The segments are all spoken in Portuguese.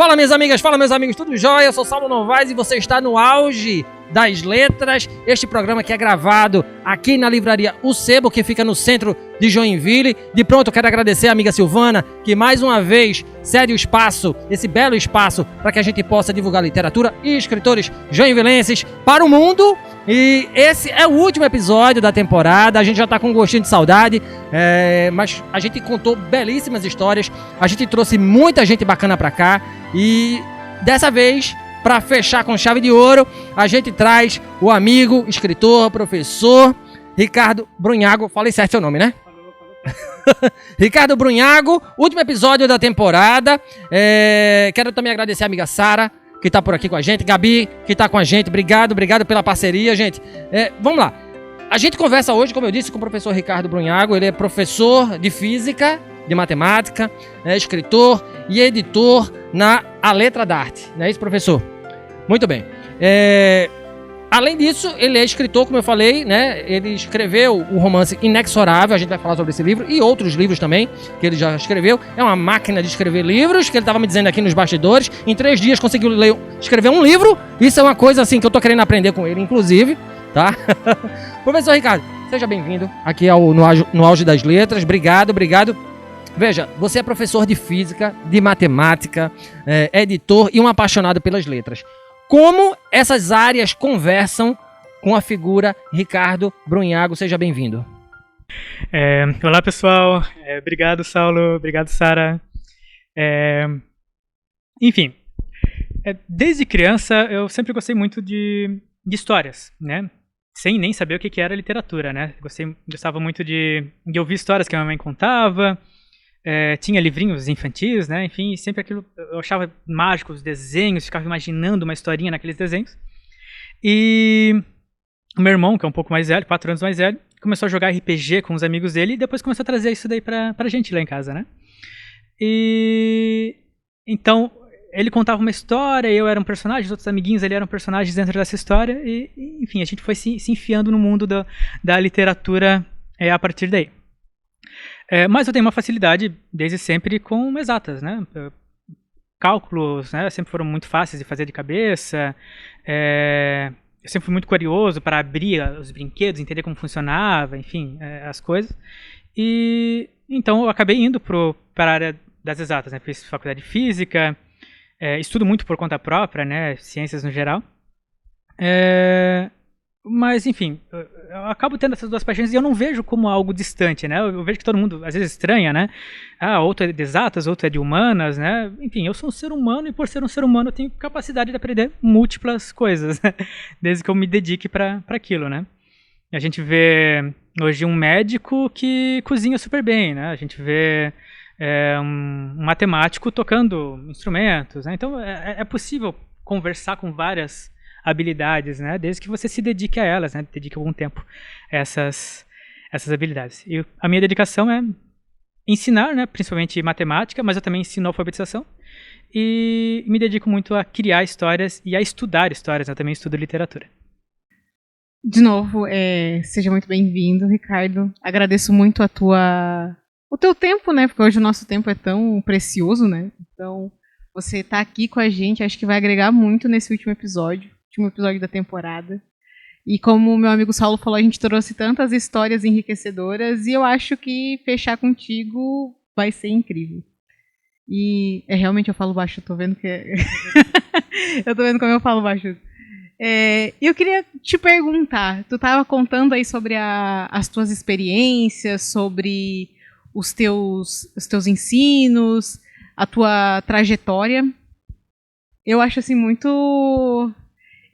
Fala minhas amigas, fala meus amigos, tudo jóia? Eu sou Saulo Novaes e você está no auge das letras. Este programa que é gravado aqui na livraria O Sebo, que fica no centro de Joinville. De pronto eu quero agradecer a amiga Silvana, que mais uma vez cede o espaço, esse belo espaço, para que a gente possa divulgar literatura e escritores joinvilenses para o mundo. E esse é o último episódio da temporada, a gente já tá com um gostinho de saudade, mas a gente contou belíssimas histórias, a gente trouxe muita gente bacana pra cá e dessa vez, para fechar com chave de ouro, a gente traz o amigo, escritor, professor, Ricardo Brunhago. Falei certo seu nome, né? Ricardo Brunhago, último episódio da temporada. Quero também agradecer a amiga Sara, que tá por aqui com a gente, Gabi, que tá com a gente, obrigado pela parceria, gente. Vamos lá, a gente conversa hoje, como eu disse, com o professor Ricardo Brunhago. Ele é professor de física, de matemática, escritor e editor na A Letra da Arte, não é isso, professor? Muito bem. Além disso, ele é escritor, como eu falei, né? Ele escreveu o romance Inexorável, a gente vai falar sobre esse livro, e outros livros também, que ele já escreveu. É uma máquina de escrever livros, que ele estava me dizendo aqui nos bastidores. Em 3 dias conseguiu escrever um livro. Isso é uma coisa assim que eu tô querendo aprender com ele, inclusive, tá? Professor Ricardo, seja bem-vindo aqui no Auge das Letras. Obrigado. Veja, você é professor de física, de matemática, editor e um apaixonado pelas letras. Como essas áreas conversam com a figura Ricardo Brunhago? Seja bem-vindo. Olá, pessoal. Obrigado, Saulo. Obrigado, Sara. Enfim, desde criança eu sempre gostei muito de histórias, né? Sem nem saber o que era literatura, né? Gostava muito de ouvir histórias que a minha mãe contava. Tinha livrinhos infantis, né? Enfim, sempre aquilo eu achava mágico, os desenhos, ficava imaginando uma historinha naqueles desenhos. E o meu irmão, que é um pouco mais velho, 4 anos mais velho, começou a jogar RPG com os amigos dele e depois começou a trazer isso daí pra gente lá em casa, né? E então ele contava uma história, eu era um personagem, os outros amiguinhos ali eram personagens dentro dessa história e enfim, a gente foi se enfiando no mundo da literatura a partir daí. Mas eu tenho uma facilidade desde sempre com exatas, né? Cálculos, né, sempre foram muito fáceis de fazer de cabeça. Eu sempre fui muito curioso para abrir os brinquedos, entender como funcionava, enfim, as coisas. E então eu acabei indo para a área das exatas, né? Fiz faculdade de física, estudo muito por conta própria, né? Ciências no geral. Mas, enfim, eu acabo tendo essas duas paixões e eu não vejo como algo distante, né? Eu vejo que todo mundo, às vezes, estranha, né? Outro é de exatas, outro é de humanas, né? Enfim, eu sou um ser humano e por ser um ser humano eu tenho capacidade de aprender múltiplas coisas, né? Desde que eu me dedique para aquilo, né? A gente vê hoje um médico que cozinha super bem, né? A gente vê um matemático tocando instrumentos, né? Então, é possível conversar com várias habilidades, né? Desde que você se dedique a elas, né? Dedique algum tempo a essas habilidades. E a minha dedicação é ensinar, né? Principalmente matemática, mas eu também ensino alfabetização e me dedico muito a criar histórias e a estudar histórias, né? Eu também estudo literatura. De novo, seja muito bem-vindo, Ricardo. Agradeço muito o teu tempo, né? Porque hoje o nosso tempo é tão precioso, né? Então, você tá aqui com a gente, acho que vai agregar muito nesse último episódio da temporada. E como o meu amigo Saulo falou, a gente trouxe tantas histórias enriquecedoras e eu acho que fechar contigo vai ser incrível. E realmente eu falo baixo, eu tô vendo que eu tô vendo como eu falo baixo. Eu queria te perguntar, tu estava contando aí sobre as tuas experiências, sobre os teus ensinos, a tua trajetória. Eu acho assim muito...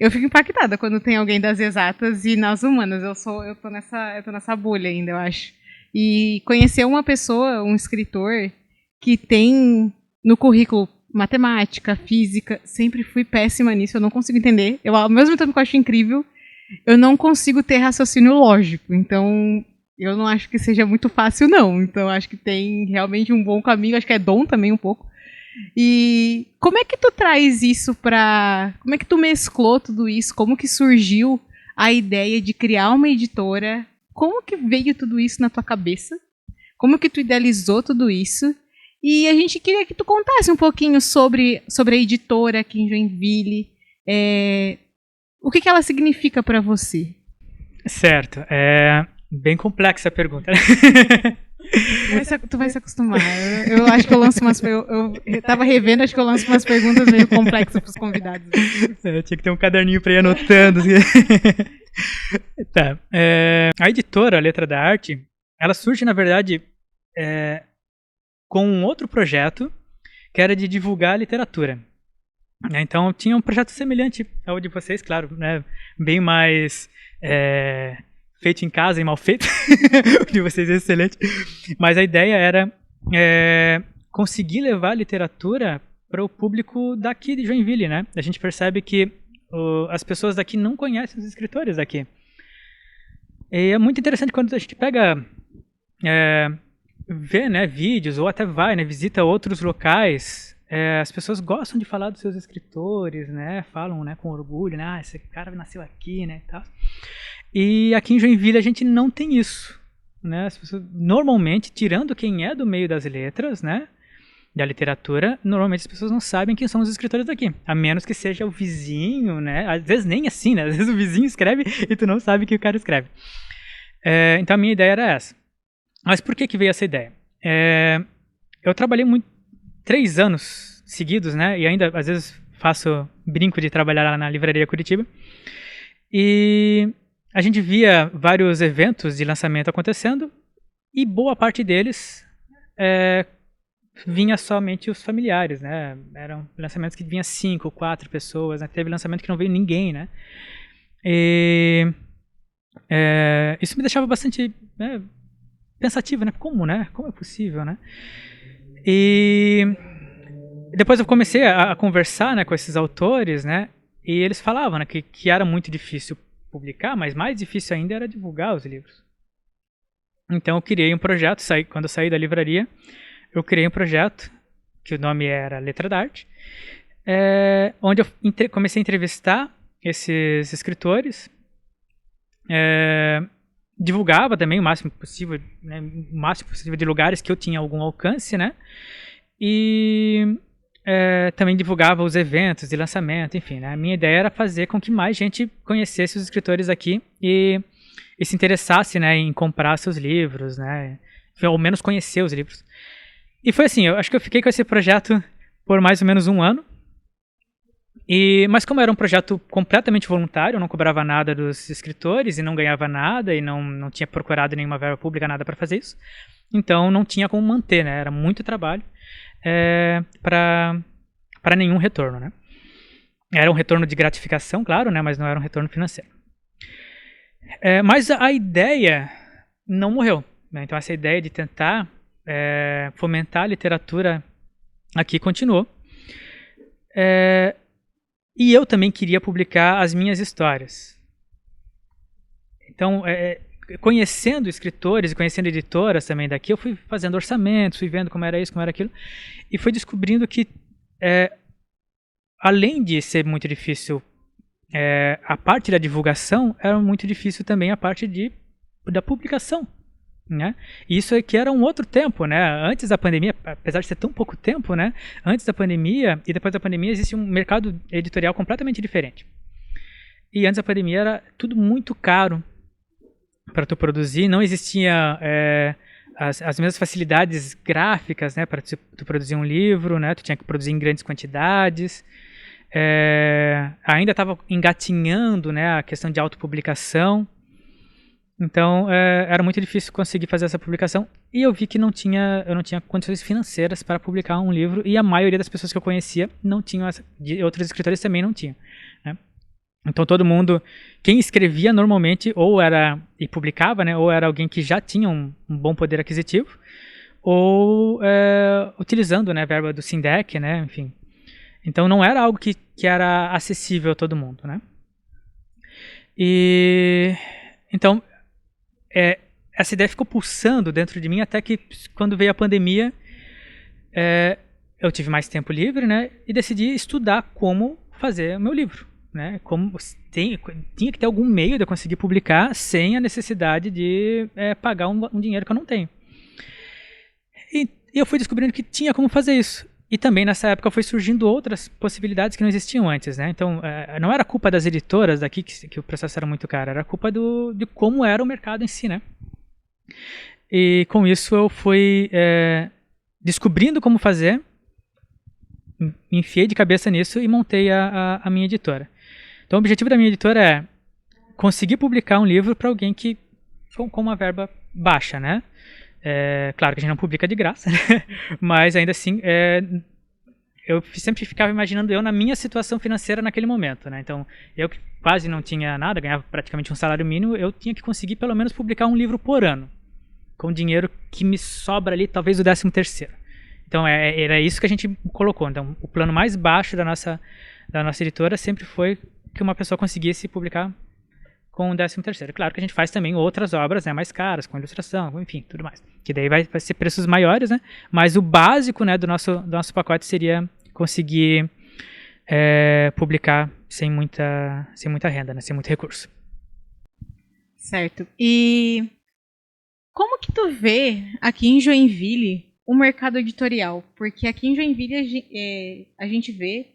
Eu fico impactada quando tem alguém das exatas e nas humanas. Eu tô nessa bolha ainda, eu acho. E conhecer uma pessoa, um escritor, que tem no currículo matemática, física, sempre fui péssima nisso, eu não consigo entender. Ao mesmo tempo que eu acho incrível, eu não consigo ter raciocínio lógico. Então, eu não acho que seja muito fácil, não. Então, acho que tem realmente um bom caminho, acho que é dom também um pouco. E como é que tu traz isso como é que tu mesclou tudo isso? Como que surgiu a ideia de criar uma editora? Como que veio tudo isso na tua cabeça? Como que tu idealizou tudo isso? E a gente queria que tu contasse um pouquinho sobre a editora aqui em Joinville. O que ela significa para você? Certo. É bem complexa a pergunta. Tu vai se acostumar. Eu acho que eu lanço umas... Eu tava revendo, acho que eu lanço umas perguntas meio complexas pros convidados. Eu tinha que ter um caderninho para ir anotando. Tá. A editora, a Letra da Arte, ela surge, na verdade, com um outro projeto, que era de divulgar a literatura. Então, tinha um projeto semelhante ao de vocês, claro, né? Bem mais feito em casa e mal feito. O de vocês é excelente. Mas a ideia era conseguir levar a literatura para o público daqui de Joinville, né? A gente percebe que as pessoas daqui não conhecem os escritores daqui. E é muito interessante quando a gente pega... vê, né, vídeos ou até vai, né, visita outros locais, as pessoas gostam de falar dos seus escritores, né, falam, né, com orgulho, né, esse cara nasceu aqui, né, e tal. E aqui em Joinville a gente não tem isso, né, as pessoas normalmente, tirando quem é do meio das letras, né, da literatura, normalmente as pessoas não sabem quem são os escritores daqui, a menos que seja o vizinho, né, às vezes nem assim, né, às vezes o vizinho escreve e tu não sabe que o cara escreve. Então a minha ideia era essa. Mas por que veio essa ideia? Eu trabalhei 3 anos seguidos, né? E ainda, às vezes, faço brinco de trabalhar lá na Livraria Curitiba. E a gente via vários eventos de lançamento acontecendo e boa parte deles vinha somente os familiares, né? Eram lançamentos que vinha 5, 4 pessoas, né? Teve lançamento que não veio ninguém, né? E isso me deixava bastante... pensativo, né? Como, né? Como é possível, né? E depois eu comecei a conversar, né, com esses autores, né? E eles falavam, né, que era muito difícil publicar, mas mais difícil ainda era divulgar os livros. Então eu criei um projeto, quando eu saí da livraria, eu criei um projeto, que o nome era Letra da Arte, onde eu comecei a entrevistar esses escritores, divulgava também o máximo possível, né, o máximo possível de lugares que eu tinha algum alcance, né? E também divulgava os eventos de lançamento, enfim, né? A minha ideia era fazer com que mais gente conhecesse os escritores aqui e se interessasse, né, em comprar seus livros, né? Ou menos conhecer os livros. E foi assim, eu acho que eu fiquei com esse projeto por mais ou menos 1 ano. Mas como era um projeto completamente voluntário, eu não cobrava nada dos escritores e não ganhava nada e não tinha procurado nenhuma verba pública, nada para fazer isso, então não tinha como manter, né? Era muito trabalho para nenhum retorno, né? Era um retorno de gratificação, claro, né? Mas não era um retorno financeiro. Mas a ideia não morreu, né? Então essa ideia de tentar fomentar a literatura aqui continuou. E eu também queria publicar as minhas histórias. Então, conhecendo escritores e conhecendo editoras também daqui, eu fui fazendo orçamentos, fui vendo como era isso, como era aquilo, e fui descobrindo que, além de ser muito difícil a parte da divulgação, era muito difícil também a parte da publicação. Né? E isso aqui era um outro tempo, né? Antes da pandemia, apesar de ser tão pouco tempo, né? Antes da pandemia e depois da pandemia existe um mercado editorial completamente diferente. E antes da pandemia era tudo muito caro para tu produzir, não existia as mesmas facilidades gráficas, né? Para tu produzir um livro, né? Tu tinha que produzir em grandes quantidades. Ainda estava engatinhando, né? A questão de autopublicação. Então, era muito difícil conseguir fazer essa publicação e eu vi que eu não tinha condições financeiras para publicar um livro e a maioria das pessoas que eu conhecia não tinham, outros escritores também não tinham, né? Então, todo mundo, quem escrevia normalmente ou era, e publicava, né, ou era alguém que já tinha um bom poder aquisitivo ou utilizando, né, a verba do Sindec, né, enfim. Então, não era algo que era acessível a todo mundo, né? Então, essa ideia ficou pulsando dentro de mim até que quando veio a pandemia eu tive mais tempo livre, né, e decidi estudar como fazer o meu livro, né, tinha que ter algum meio de eu conseguir publicar sem a necessidade de pagar um dinheiro que eu não tenho. E eu fui descobrindo que tinha como fazer isso. E também nessa época foi surgindo outras possibilidades que não existiam antes, né? Então, não era culpa das editoras daqui que o processo era muito caro, era culpa de como era o mercado em si, né? E com isso eu fui descobrindo como fazer, me enfiei de cabeça nisso e montei a minha editora. Então o objetivo da minha editora é conseguir publicar um livro para alguém que com uma verba baixa, né? Claro que a gente não publica de graça, né? Mas ainda assim, eu sempre ficava imaginando eu na minha situação financeira naquele momento, né? Então, eu que quase não tinha nada, ganhava praticamente um salário mínimo, eu tinha que conseguir pelo menos publicar um livro por ano, com dinheiro que me sobra ali, talvez o 13º. Então, era isso que a gente colocou. Então, o plano mais baixo da nossa editora sempre foi que uma pessoa conseguisse publicar com o 13º. Claro que a gente faz também outras obras, né, mais caras, com ilustração, enfim, tudo mais. Que daí vai ser preços maiores, né? Mas o básico, né, do nosso pacote seria conseguir publicar sem muita renda, né, sem muito recurso. Certo. E como que tu vê aqui em Joinville o mercado editorial? Porque aqui em Joinville a gente vê,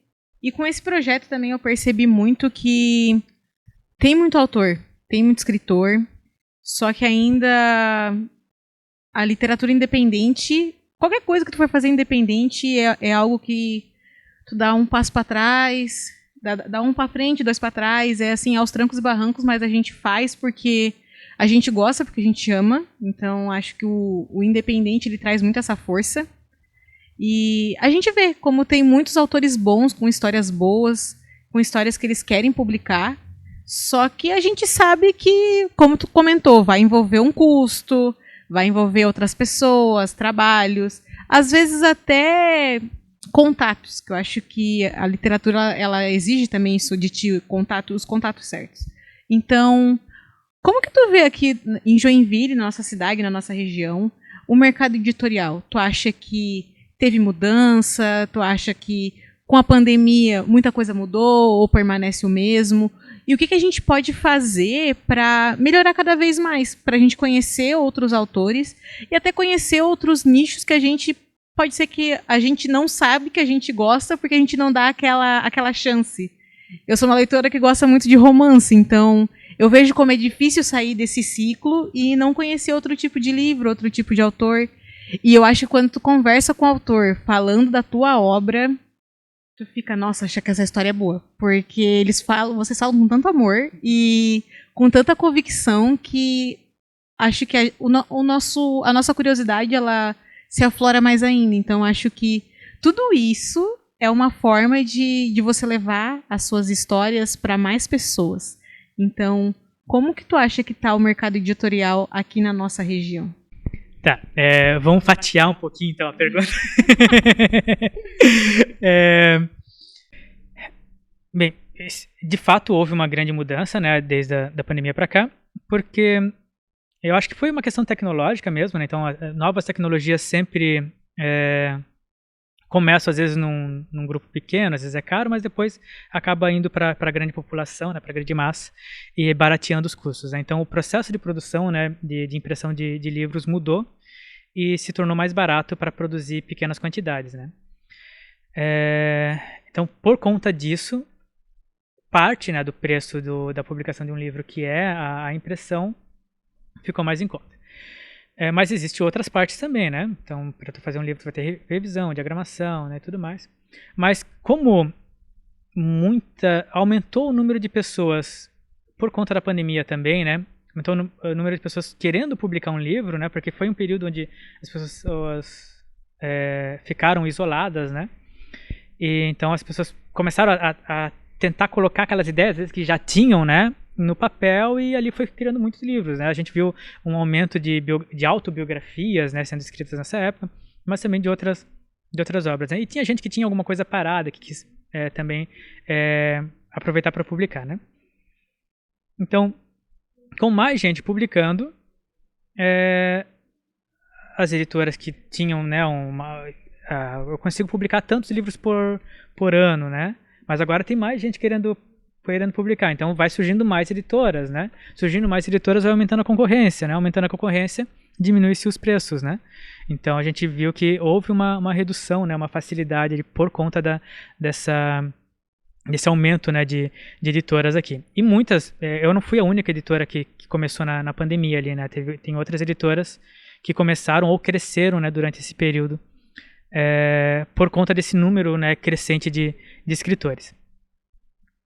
e com esse projeto também eu percebi muito que tem muito autor, tem muito escritor, só que ainda a literatura independente, qualquer coisa que tu for fazer independente é algo que tu dá um passo para trás, dá um para frente, 2 para trás, é assim, aos trancos e barrancos, mas a gente faz porque a gente gosta, porque a gente ama. Então acho que o independente ele traz muito essa força. E a gente vê como tem muitos autores bons, com histórias boas, com histórias que eles querem publicar. Só que a gente sabe que, como tu comentou, vai envolver um custo, vai envolver outras pessoas, trabalhos, às vezes até contatos, que eu acho que a literatura ela exige também isso de ti, os contatos certos. Então, como que tu vê aqui em Joinville, na nossa cidade, na nossa região, o mercado editorial? Tu acha que teve mudança? Tu acha que com a pandemia muita coisa mudou ou permanece o mesmo? E o que a gente pode fazer para melhorar cada vez mais? Para a gente conhecer outros autores e até conhecer outros nichos que a gente pode ser que a gente não sabe que a gente gosta porque a gente não dá aquela chance. Eu sou uma leitora que gosta muito de romance, então eu vejo como é difícil sair desse ciclo e não conhecer outro tipo de livro, outro tipo de autor. E eu acho que quando tu conversa com o autor falando da tua obra, tu fica, nossa, acha que essa história é boa. Porque vocês falam com tanto amor e com tanta convicção que acho que a nossa curiosidade ela se aflora mais ainda. Então acho que tudo isso é uma forma de você levar as suas histórias para mais pessoas. Então, como que tu acha que está o mercado editorial aqui na nossa região? Tá, vamos fatiar um pouquinho então a pergunta. Bem, de fato houve uma grande mudança, né, desde a pandemia para cá, porque eu acho que foi uma questão tecnológica mesmo, né, então novas tecnologias sempre começam às vezes num grupo pequeno, às vezes é caro, mas depois acaba indo para a grande população, né, para a grande massa e barateando os custos, né? Então o processo de produção, né, de impressão de livros mudou e se tornou mais barato para produzir pequenas quantidades, né? Então por conta disso, parte, né, do preço da publicação de um livro, que é a impressão, ficou mais em conta. Mas existem outras partes também, né? Então, para tu fazer um livro, tu vai ter revisão, diagramação, né, tudo mais. Mas como aumentou o número de pessoas por conta da pandemia também, né? Aumentou o número de pessoas querendo publicar um livro, né? Porque foi um período onde as pessoas ficaram isoladas, né? E então as pessoas começaram a tentar colocar aquelas ideias, às vezes, que já tinham, né, no papel, e ali foi criando muitos livros, né? A gente viu um aumento de autobiografias, né, sendo escritas nessa época, mas também de outras obras, né? E tinha gente que tinha alguma coisa parada, que quis também aproveitar para publicar, né? Então, com mais gente publicando, as editoras que tinham, né, eu consigo publicar tantos livros por ano, né? Mas agora tem mais gente querendo publicar, então vai surgindo mais editoras, né? Surgindo mais editoras vai aumentando a concorrência, né? Aumentando a concorrência, diminuísse os preços, né? Então a gente viu que houve uma redução, né, uma facilidade por conta desse aumento, né, de editoras aqui. E muitas, eu não fui a única editora que começou na pandemia ali, né? Tem outras editoras que começaram ou cresceram, né, durante esse período, por conta desse número, né, crescente de escritores.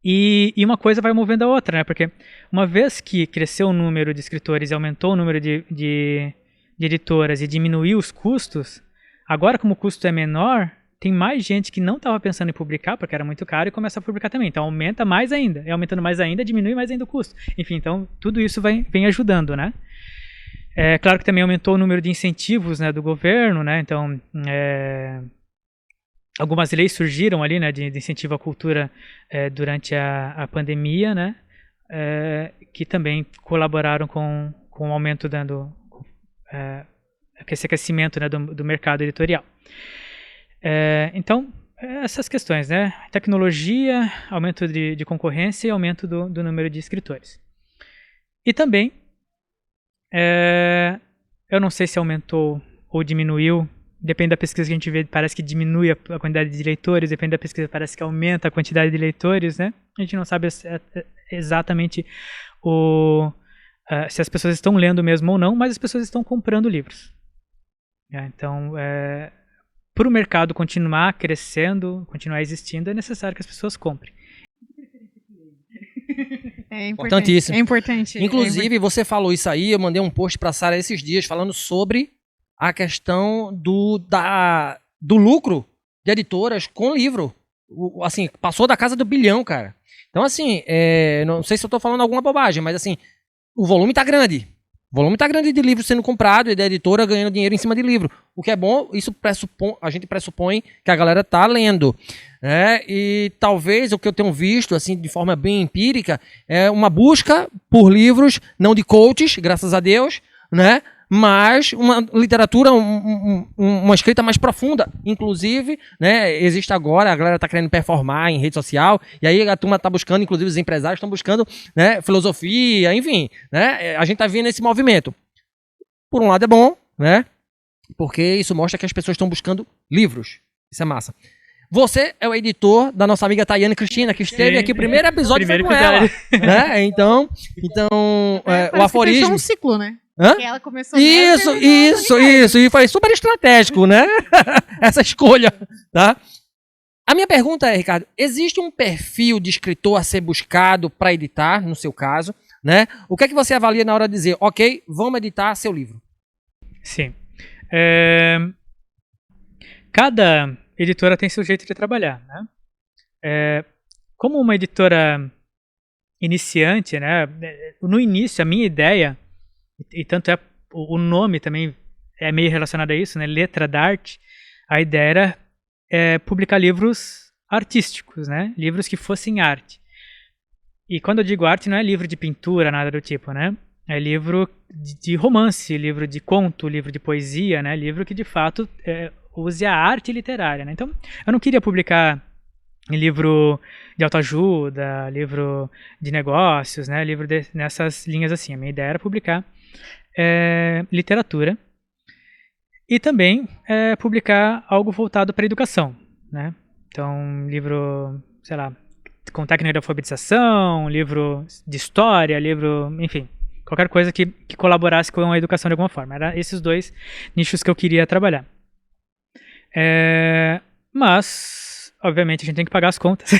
E uma coisa vai movendo a outra, né? Porque uma vez que cresceu o número de escritores e aumentou o número de editoras e diminuiu os custos, agora como o custo é menor, tem mais gente que não estava pensando em publicar, porque era muito caro, e começa a publicar também. Então aumenta mais ainda. E aumentando mais ainda, diminui mais ainda o custo. Enfim, então tudo isso vem ajudando, né? É claro que também aumentou o número de incentivos, né, do governo, né? Então, algumas leis surgiram ali, né, de incentivo à cultura durante a pandemia, né? Que também colaboraram com o aumento esse aquecimento, né, do mercado editorial. Então, essas questões, né? Tecnologia, aumento de concorrência e aumento do número de escritores. E também, eu não sei se aumentou ou diminuiu, depende da pesquisa que a gente vê, parece que diminui a quantidade de leitores, depende da pesquisa, parece que aumenta a quantidade de leitores, né? A gente não sabe exatamente se as pessoas estão lendo mesmo ou não, mas as pessoas estão comprando livros. Então, para o mercado continuar crescendo, continuar existindo, é necessário que as pessoas comprem. É importantíssimo. É importante. Inclusive, você falou isso aí, eu mandei um post para a Sara esses dias falando sobre a questão do lucro de editoras com livro. Assim, passou da casa do bilhão, cara. Então, assim, não sei se eu estou falando alguma bobagem, mas assim, o volume está grande. O volume está grande de livro sendo comprado e da editora ganhando dinheiro em cima de livro. O que é bom, isso a gente pressupõe que a galera está lendo. E talvez o que eu tenho visto, assim, de forma bem empírica, é uma busca por livros, não de coaches, graças a Deus, né? Mas uma literatura, uma escrita mais profunda. Inclusive, né, existe agora, a galera está querendo performar em rede social, e aí a turma está buscando, inclusive os empresários estão buscando, né, filosofia, enfim, né, a gente está vendo esse movimento. Por um lado é bom, né, porque isso mostra que as pessoas estão buscando livros. Isso é massa. Você é o editor da nossa amiga Tayane Cristina, que esteve aqui, o primeiro episódio foi com ela. Né? Então o aforismo... Fechou um ciclo, né? Hã? Que ela começou isso, e foi super estratégico, né? Essa escolha, tá? A minha pergunta é, Ricardo, existe um perfil de escritor a ser buscado para editar, no seu caso, né? O que é que você avalia na hora de dizer, ok, vamos editar seu livro? Sim. Cada editora tem seu jeito de trabalhar, né? Como uma editora iniciante, né? No início, a minha ideia, e tanto o nome também é meio relacionado a isso, né? Letra da arte. A ideia era publicar livros artísticos, né? Livros que fossem arte. E quando eu digo arte, não é livro de pintura, nada do tipo, né? É livro de romance, livro de conto, livro de poesia, né? Livro que de fato use a arte literária, né? Então, eu não queria publicar livro de autoajuda, livro de negócios, né? Livro nessas linhas assim. A minha ideia era publicar literatura e também publicar algo voltado para a educação, né? Então, livro, sei lá, com técnica de alfabetização, livro de história, livro, enfim, qualquer coisa que colaborasse com a educação de alguma forma. Eram esses dois nichos que eu queria trabalhar. Mas, obviamente, a gente tem que pagar as contas.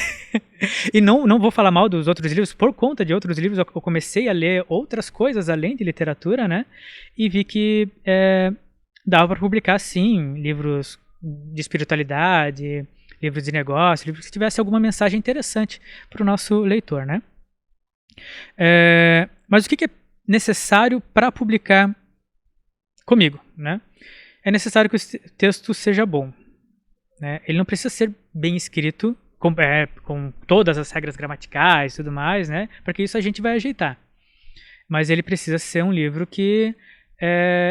E não vou falar mal dos outros livros. Por conta de outros livros, eu comecei a ler outras coisas além de literatura, né? E vi que dava para publicar, sim, livros de espiritualidade, livros de negócio, livros que tivessem alguma mensagem interessante para o nosso leitor, né? Mas o que é necessário para publicar comigo, né? É necessário que o texto seja bom, né? Ele não precisa ser bem escrito, com todas as regras gramaticais e tudo mais, né? Porque isso a gente vai ajeitar. Mas ele precisa ser um livro que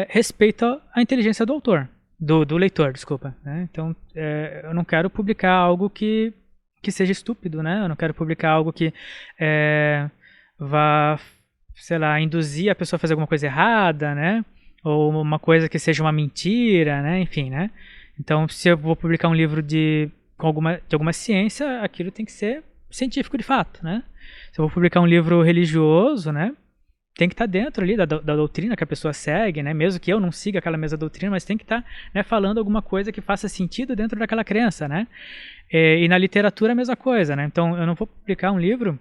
respeita a inteligência do autor, do leitor, desculpa, né? Então, eu não quero publicar algo que seja estúpido, né? Eu não quero publicar algo que vá, sei lá, induzir a pessoa a fazer alguma coisa errada, né? ou uma coisa que seja uma mentira, né? Enfim, né? Então, se eu vou publicar um livro de alguma ciência, aquilo tem que ser científico de fato, né? Se eu vou publicar um livro religioso, né? Tem que estar dentro ali da doutrina que a pessoa segue, né? Mesmo que eu não siga aquela mesma doutrina, mas tem que estar, né, falando alguma coisa que faça sentido dentro daquela crença, né? E na literatura a mesma coisa, né? Então, eu não vou publicar um livro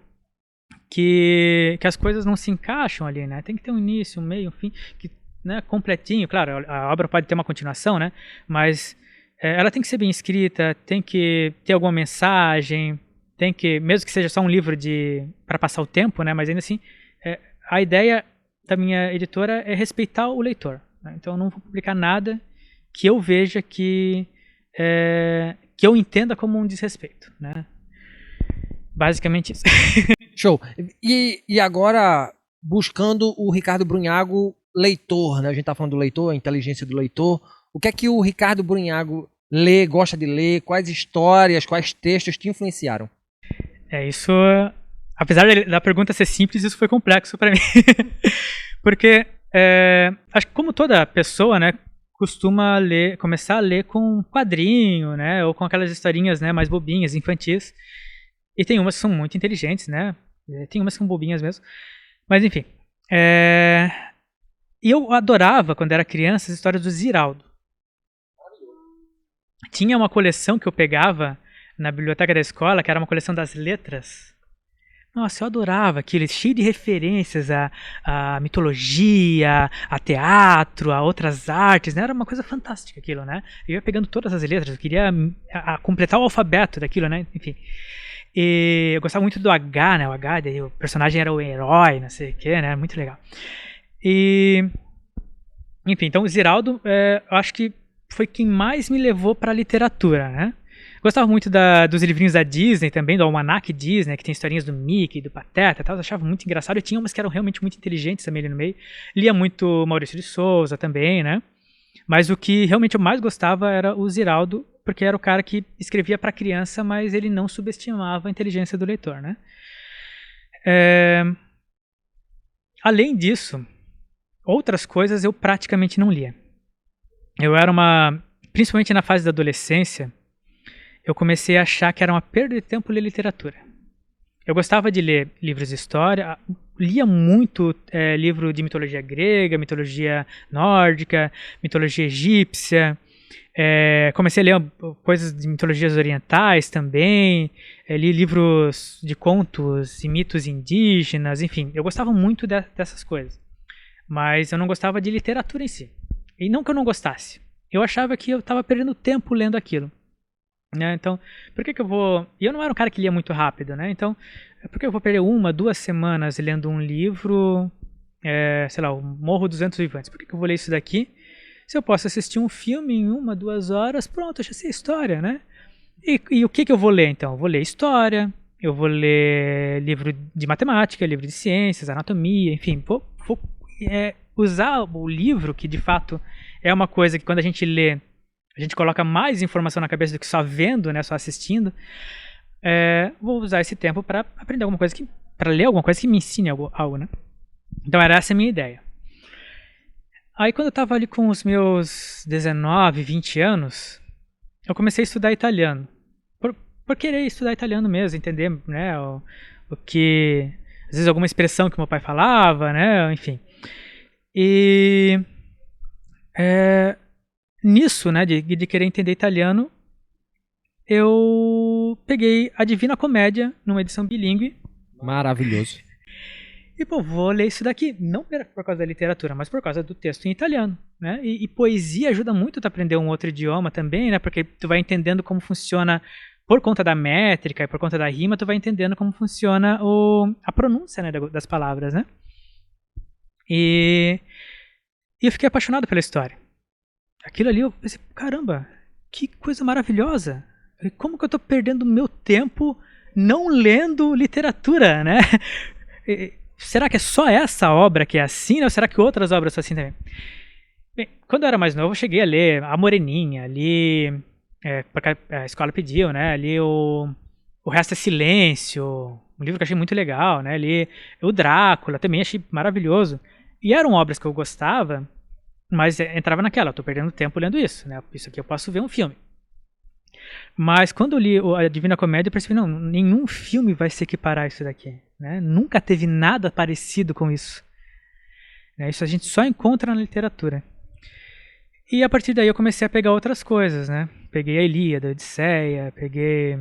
que as coisas não se encaixam ali, né? Tem que ter um início, um meio, um fim, que, né, completinho. Claro, a obra pode ter uma continuação, né? Mas ela tem que ser bem escrita, tem que ter alguma mensagem, tem que, mesmo que seja só um livro para passar o tempo, né? Mas ainda assim, a ideia da minha editora é respeitar o leitor, né? Então eu não vou publicar nada que eu veja que eu entenda como um desrespeito, né? Basicamente isso. Show. E agora, buscando o Ricardo Brunhago leitor, né? A gente tá falando do leitor, a inteligência do leitor. O que é que o Ricardo Brunhago lê, gosta de ler? Quais histórias, quais textos te influenciaram? Isso, apesar da pergunta ser simples, isso foi complexo para mim. Porque, acho que como toda pessoa, né, costuma começar a ler com quadrinho, né, ou com aquelas historinhas, né, mais bobinhas, infantis. E tem umas que são muito inteligentes, né, tem umas que são bobinhas mesmo. Mas, enfim. E eu adorava, quando era criança, as histórias do Ziraldo. Tinha uma coleção que eu pegava na biblioteca da escola, que era uma coleção das letras. Nossa, eu adorava aquilo, cheio de referências à mitologia, a teatro, a outras artes, né? Era uma coisa fantástica aquilo, né? Eu ia pegando todas as letras, eu queria completar o alfabeto daquilo, né? Enfim. E eu gostava muito do H, né? O H, daí o personagem era o herói, não sei o que, né? Muito legal. E, enfim, então o Ziraldo, eu acho que foi quem mais me levou para a literatura, né? Gostava muito dos livrinhos da Disney também, do Almanac Disney, que tem historinhas do Mickey, do Pateta e tal. Eu achava muito engraçado. E tinha umas que eram realmente muito inteligentes também ali no meio. Lia muito Maurício de Souza também, né? Mas o que realmente eu mais gostava era o Ziraldo, porque era o cara que escrevia para criança, mas ele não subestimava a inteligência do leitor, né? Além disso, outras coisas eu praticamente não lia. Eu era principalmente na fase da adolescência, eu comecei a achar que era uma perda de tempo ler literatura. Eu gostava de ler livros de história, lia muito livro de mitologia grega, mitologia nórdica, mitologia egípcia. Comecei a ler coisas de mitologias orientais também, li livros de contos e mitos indígenas, enfim, eu gostava muito dessas coisas. Mas eu não gostava de literatura em si. E não que eu não gostasse, eu achava que eu estava perdendo tempo lendo aquilo. Né? Então, por que eu vou... E eu não era um cara que lia muito rápido, né? Então, por que eu vou perder 1, 2 semanas lendo um livro, sei lá, o Morro dos Ventos Vivantes? Por que eu vou ler isso daqui? Se eu posso assistir um filme em 1, 2 horas, pronto, eu já sei a história, né? E o que eu vou ler, então? Eu vou ler história, eu vou ler livro de matemática, livro de ciências, anatomia, enfim, vou usar o livro, que de fato é uma coisa que quando a gente lê, a gente coloca mais informação na cabeça do que só vendo, né, só assistindo. Vou usar esse tempo para aprender alguma coisa, para ler alguma coisa que me ensine algo, né? Então era essa a minha ideia. Aí quando eu estava ali com os meus 19, 20 anos, eu comecei a estudar italiano. Por querer estudar italiano mesmo, entender, né, o que... Às vezes alguma expressão que meu pai falava, né, enfim. E... nisso, né, de querer entender italiano, eu peguei a Divina Comédia numa edição bilíngue. Maravilhoso. E, pô, vou ler isso daqui, não por causa da literatura, mas por causa do texto em italiano, né? E poesia ajuda muito a aprender um outro idioma também, né? Porque tu vai entendendo como funciona, por conta da métrica e por conta da rima, tu vai entendendo como funciona a pronúncia, né, das palavras, né? E eu fiquei apaixonado pela história. Aquilo ali, eu pensei, caramba, que coisa maravilhosa. Como que eu tô perdendo meu tempo não lendo literatura, né? Será que é só essa obra que é assim, ou será que outras obras são assim também? Bem, quando eu era mais novo, eu cheguei a ler A Moreninha, li, porque a escola pediu, né? Li o Resto é Silêncio, um livro que eu achei muito legal, né? Li o Drácula, também achei maravilhoso. E eram obras que eu gostava, Mas entrava naquela, eu tô perdendo tempo lendo isso, né? Isso aqui eu posso ver um filme. Mas quando eu li a Divina Comédia, eu percebi, não, nenhum filme vai se equiparar a isso daqui, né? Nunca teve nada parecido com isso. Isso a gente só encontra na literatura. E a partir daí eu comecei a pegar outras coisas, né? Peguei a Ilíada, a Odisseia, peguei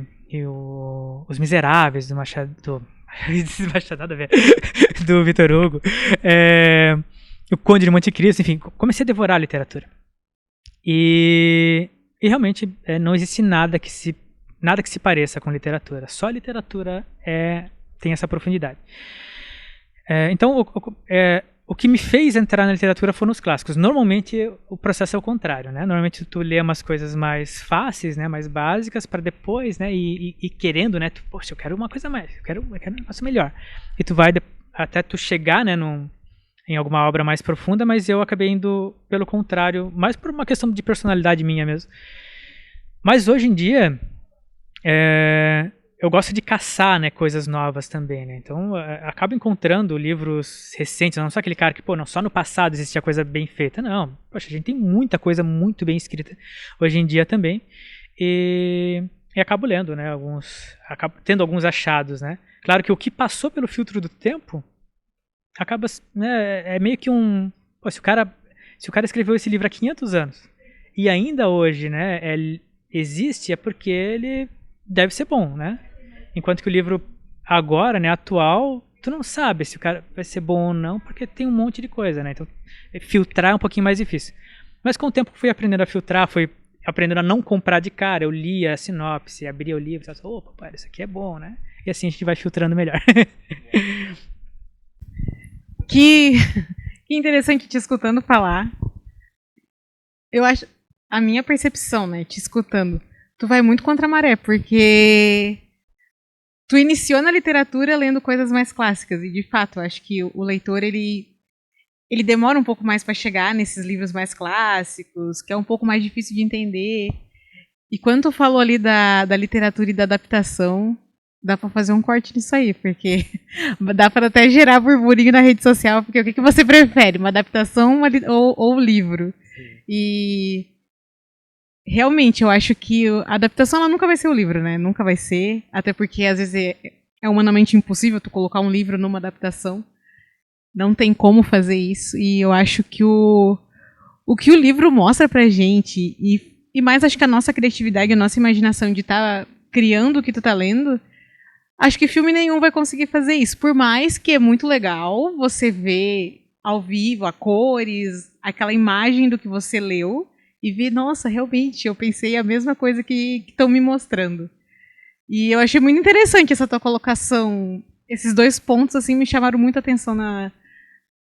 Os Miseráveis do Machado... nada a ver. Do Victor Hugo. O Conde de Monte Cristo, enfim, comecei a devorar a literatura. E realmente não existe nada que se pareça com literatura. Só a literatura tem essa profundidade. Então, o que me fez entrar na literatura foram os clássicos. Normalmente, o processo é o contrário, né? Normalmente, tu lê umas coisas mais fáceis, né? Mais básicas, para depois, né? E querendo, né? Poxa, eu quero uma coisa mais, eu quero um negócio melhor. E tu vai até tu chegar, né? Em alguma obra mais profunda, mas eu acabei indo pelo contrário, mais por uma questão de personalidade minha mesmo. Mas hoje em dia, eu gosto de caçar, né, coisas novas também, né? Então, acabo encontrando livros recentes, não sou aquele cara que, não, só no passado existia coisa bem feita. Não, poxa, a gente tem muita coisa muito bem escrita hoje em dia também. E acabo lendo, né, acabo tendo alguns achados, né? Claro que o que passou pelo filtro do tempo acaba, né, é meio que se o cara escreveu esse livro há 500 anos e ainda hoje, né, existe, é porque ele deve ser bom, né? Enquanto que o livro agora, né, atual, tu não sabe se o cara vai ser bom ou não, porque tem um monte de coisa, né? Então, filtrar é um pouquinho mais difícil. Mas com o tempo fui aprendendo a filtrar, fui aprendendo a não comprar de cara. Eu lia a sinopse, abria o livro e falava, opa, isso aqui é bom, né? E assim a gente vai filtrando melhor. Que interessante te escutando falar. Eu acho, a minha percepção, né, te escutando, tu vai muito contra a maré, porque tu iniciou na literatura lendo coisas mais clássicas, e de fato, acho que o leitor, ele demora um pouco mais para chegar nesses livros mais clássicos, que é um pouco mais difícil de entender. E quando tu falou ali da literatura e da adaptação, dá pra fazer um corte nisso aí, porque dá pra até gerar burburinho na rede social, porque o que você prefere, uma adaptação ou livro? Sim. E realmente, eu acho que a adaptação ela nunca vai ser o livro, né? Nunca vai ser, até porque às vezes é humanamente impossível tu colocar um livro numa adaptação. Não tem como fazer isso, e eu acho que o que o livro mostra pra gente, e mais acho que a nossa criatividade, a nossa imaginação de estar criando o que tu tá lendo, acho que filme nenhum vai conseguir fazer isso. Por mais que é muito legal você ver ao vivo, a cores, aquela imagem do que você leu, e ver, nossa, realmente, eu pensei a mesma coisa que estão me mostrando. E eu achei muito interessante essa tua colocação. Esses dois pontos assim me chamaram muita atenção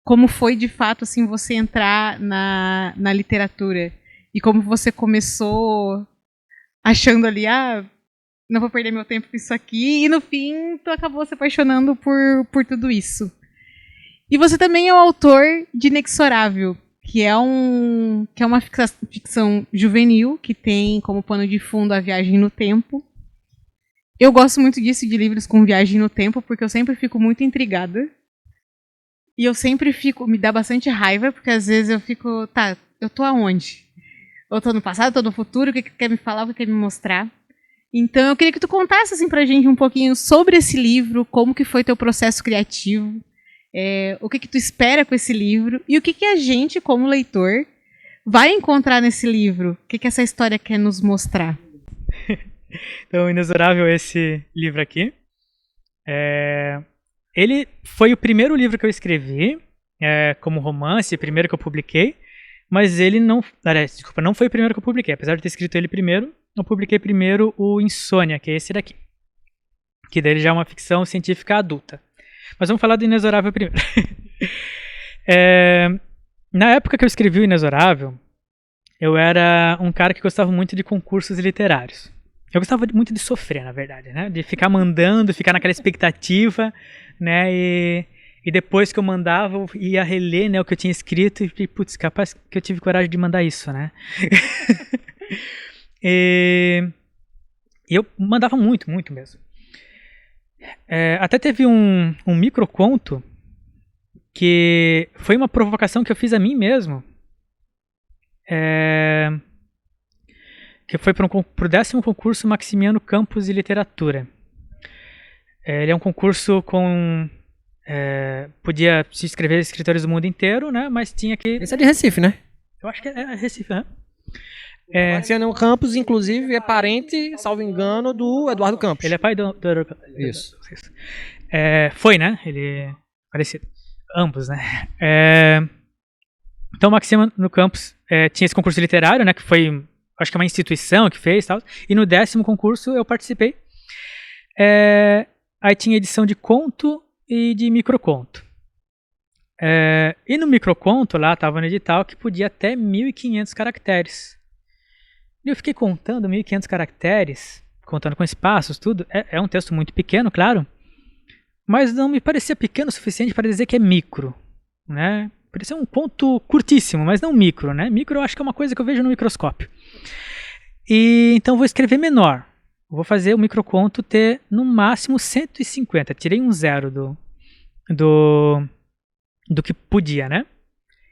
como foi de fato assim você entrar na literatura. E como você começou achando ali, não vou perder meu tempo com isso aqui, e no fim tu acabou se apaixonando por tudo isso. E você também é o autor de Inexorável, que é uma ficção juvenil, que tem como pano de fundo a viagem no tempo. Eu gosto muito disso, de livros com viagem no tempo, porque eu sempre fico muito intrigada. E eu sempre me dá bastante raiva, porque às vezes eu fico, eu tô aonde? Eu tô no passado, eu tô no futuro, o que quer me falar, o que quer me mostrar? Então eu queria que tu contasse assim pra gente um pouquinho sobre esse livro, como que foi teu processo criativo, o que tu espera com esse livro, e o que a gente, como leitor, vai encontrar nesse livro, o que essa história quer nos mostrar. Então, Inexorável é esse livro aqui. Ele foi o primeiro livro que eu escrevi, como romance, o primeiro que eu publiquei, mas ele não foi o primeiro que eu publiquei. Apesar de ter escrito ele primeiro, eu publiquei primeiro o Insônia, que é esse daqui. Que dele já é uma ficção científica adulta. Mas vamos falar do Inexorável primeiro. Na época que eu escrevi o Inexorável, eu era um cara que gostava muito de concursos literários. Eu gostava muito de sofrer, na verdade, né? De ficar mandando, ficar naquela expectativa, né? E depois que eu mandava, eu ia reler, né, o que eu tinha escrito e, putz, capaz que eu tive coragem de mandar isso, né? E eu mandava muito, muito mesmo. Até teve um microconto que foi uma provocação que eu fiz a mim mesmo, que foi para o 10º concurso Maximiano Campos de Literatura. Ele é um concurso com... podia se inscrever escritores do mundo inteiro, né? Mas tinha que... Esse é de Recife, né? Eu acho que é Recife, né? Maximiano Campos, inclusive, é parente, salvo engano, do Eduardo Campos. Ele é pai do Isso. Foi, né? Ele... Parecido. Ambos, né? Então, Maximiano Campos tinha esse concurso literário, né? Que foi... Acho que é uma instituição que fez e tal. E no 10º concurso eu participei. Aí tinha edição de conto e de microconto. E no microconto lá estava no edital que podia até 1.500 caracteres. E eu fiquei contando 1.500 caracteres, contando com espaços, tudo. É um texto muito pequeno, claro. Mas não me parecia pequeno o suficiente para dizer que é micro, né? Parecia um conto curtíssimo, mas não micro, né? Micro eu acho que é uma coisa que eu vejo no microscópio. E então vou escrever menor. Vou fazer o microconto ter no máximo 150. Tirei um zero do que podia, né?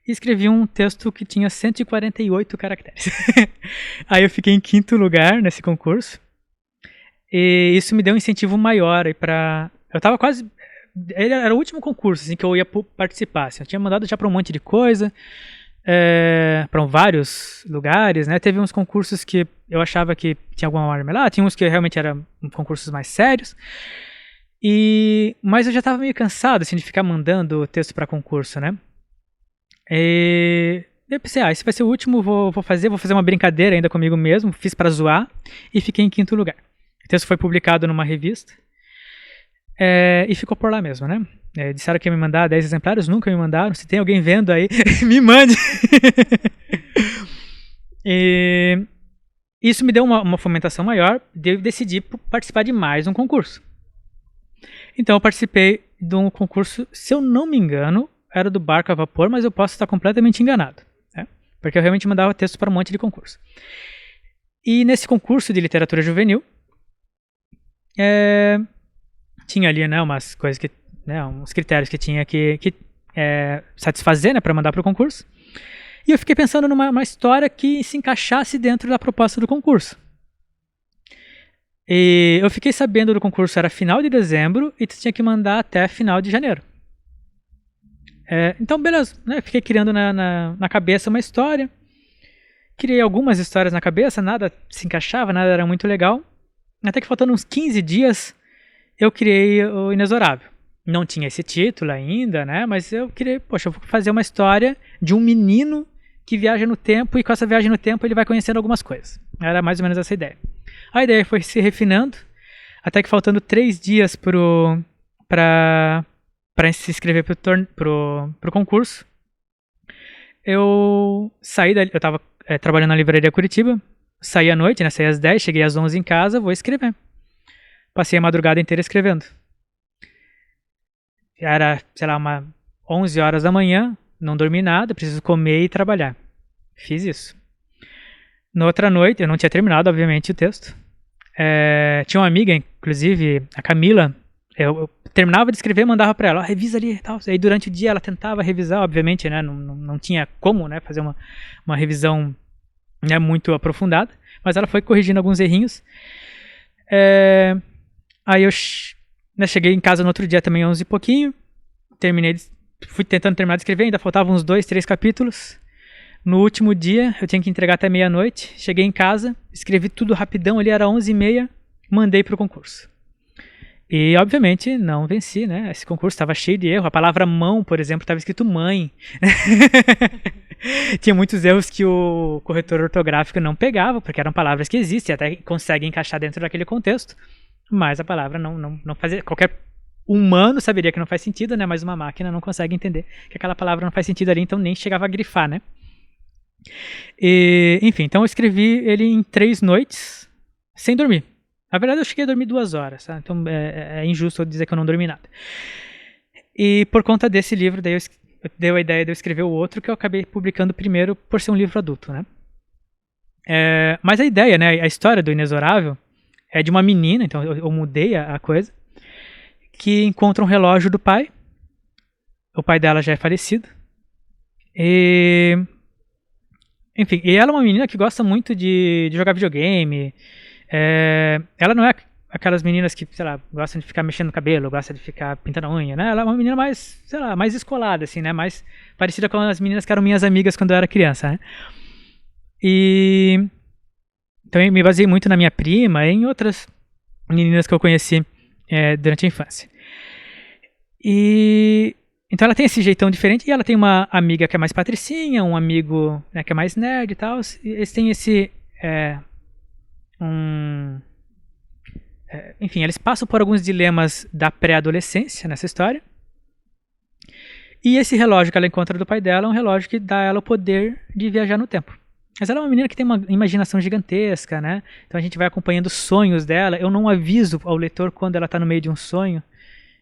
E escrevi um texto que tinha 148 caracteres. Aí eu fiquei em 5º lugar nesse concurso. E isso me deu um incentivo maior aí para... Eu tava quase... Ele era o último concurso assim, que eu ia participar. Assim. Eu tinha mandado já para um monte de coisa, para vários lugares, né? Teve uns concursos que eu achava que tinha alguma marmelada, tinha uns que realmente eram concursos mais sérios. Mas eu já estava meio cansado assim, de ficar mandando texto para concurso, né? Eu pensei, esse vai ser o último, vou fazer uma brincadeira ainda comigo mesmo, fiz para zoar e fiquei em 5º lugar. O texto foi publicado numa revista. E ficou por lá mesmo, né? Disseram que ia me mandar 10 exemplares, nunca me mandaram. Se tem alguém vendo aí, me mande. Isso me deu uma fomentação maior de eu decidir participar de mais um concurso. Então eu participei de um concurso, se eu não me engano, era do barco a vapor, mas eu posso estar completamente enganado, né? Porque eu realmente mandava texto para um monte de concurso. E nesse concurso de literatura juvenil, tinha ali, né, umas coisas que, né, uns critérios que tinha que satisfazer, né, para mandar para o concurso. E eu fiquei pensando numa história que se encaixasse dentro da proposta do concurso. E eu fiquei sabendo do concurso era final de dezembro e tu tinha que mandar até final de janeiro. Então, beleza, né, fiquei criando na cabeça uma história. Criei algumas histórias na cabeça, nada se encaixava, nada era muito legal. Até que faltando uns 15 dias, eu criei o Inexorável. Não tinha esse título ainda, né? Mas eu queria, eu vou fazer uma história de um menino que viaja no tempo e com essa viagem no tempo ele vai conhecendo algumas coisas. Era mais ou menos essa ideia. A ideia foi se refinando, até que faltando 3 dias para se inscrever pro concurso, eu saí dali, eu estava trabalhando na livraria Curitiba, saí à noite, né? Saí às 10, cheguei às 11 em casa, vou escrever. Passei a madrugada inteira escrevendo. Era, sei lá, 11 horas da manhã, não dormi nada, preciso comer e trabalhar. Fiz isso. Na outra noite, eu não tinha terminado, obviamente, o texto. Tinha uma amiga, inclusive, a Camila, eu terminava de escrever e mandava para ela, revisa ali e tal. Aí durante o dia ela tentava revisar, obviamente, né? Não tinha como, né, fazer uma revisão, né, muito aprofundada, mas ela foi corrigindo alguns errinhos. Aí eu cheguei em casa no outro dia também, 11 e pouquinho. Fui tentando terminar de escrever, ainda faltavam uns 2, 3 capítulos. No último dia, eu tinha que entregar até meia-noite. Cheguei em casa, escrevi tudo rapidão, ali era 11h30, mandei pro concurso. E, obviamente, não venci, né? Esse concurso estava cheio de erro. A palavra mão, por exemplo, estava escrito mãe. Tinha muitos erros que o corretor ortográfico não pegava, porque eram palavras que existem, até conseguem encaixar dentro daquele contexto. Mas a palavra não fazia... Qualquer humano saberia que não faz sentido, né? Mas uma máquina não consegue entender que aquela palavra não faz sentido ali, então nem chegava a grifar, né? Enfim, então eu escrevi ele em 3 noites, sem dormir. Na verdade, eu cheguei a dormir 2 horas, tá? Então é injusto eu dizer que eu não dormi nada. E por conta desse livro, daí deu a ideia de eu escrever o outro, que eu acabei publicando primeiro por ser um livro adulto, né? Mas a ideia, né? A história do Inexorável é de uma menina, então eu mudei a coisa, que encontra um relógio do pai. O pai dela já é falecido. E enfim, e ela é uma menina que gosta muito de jogar videogame. Ela não é aquelas meninas que, sei lá, gostam de ficar mexendo no cabelo, gostam de ficar pintando a unha, né? Ela é uma menina mais, sei lá, mais descolada, assim, né? Mais parecida com as meninas que eram minhas amigas quando eu era criança, né? E então eu me baseei muito na minha prima e em outras meninas que eu conheci durante a infância. E então ela tem esse jeitão diferente, e ela tem uma amiga que é mais patricinha, um amigo, né, que é mais nerd e tal. E eles têm esse enfim, eles passam por alguns dilemas da pré-adolescência nessa história. E esse relógio que ela encontra do pai dela é um relógio que dá a ela o poder de viajar no tempo. Mas ela é uma menina que tem uma imaginação gigantesca, né? Então a gente vai acompanhando os sonhos dela. Eu não aviso ao leitor quando ela está no meio de um sonho.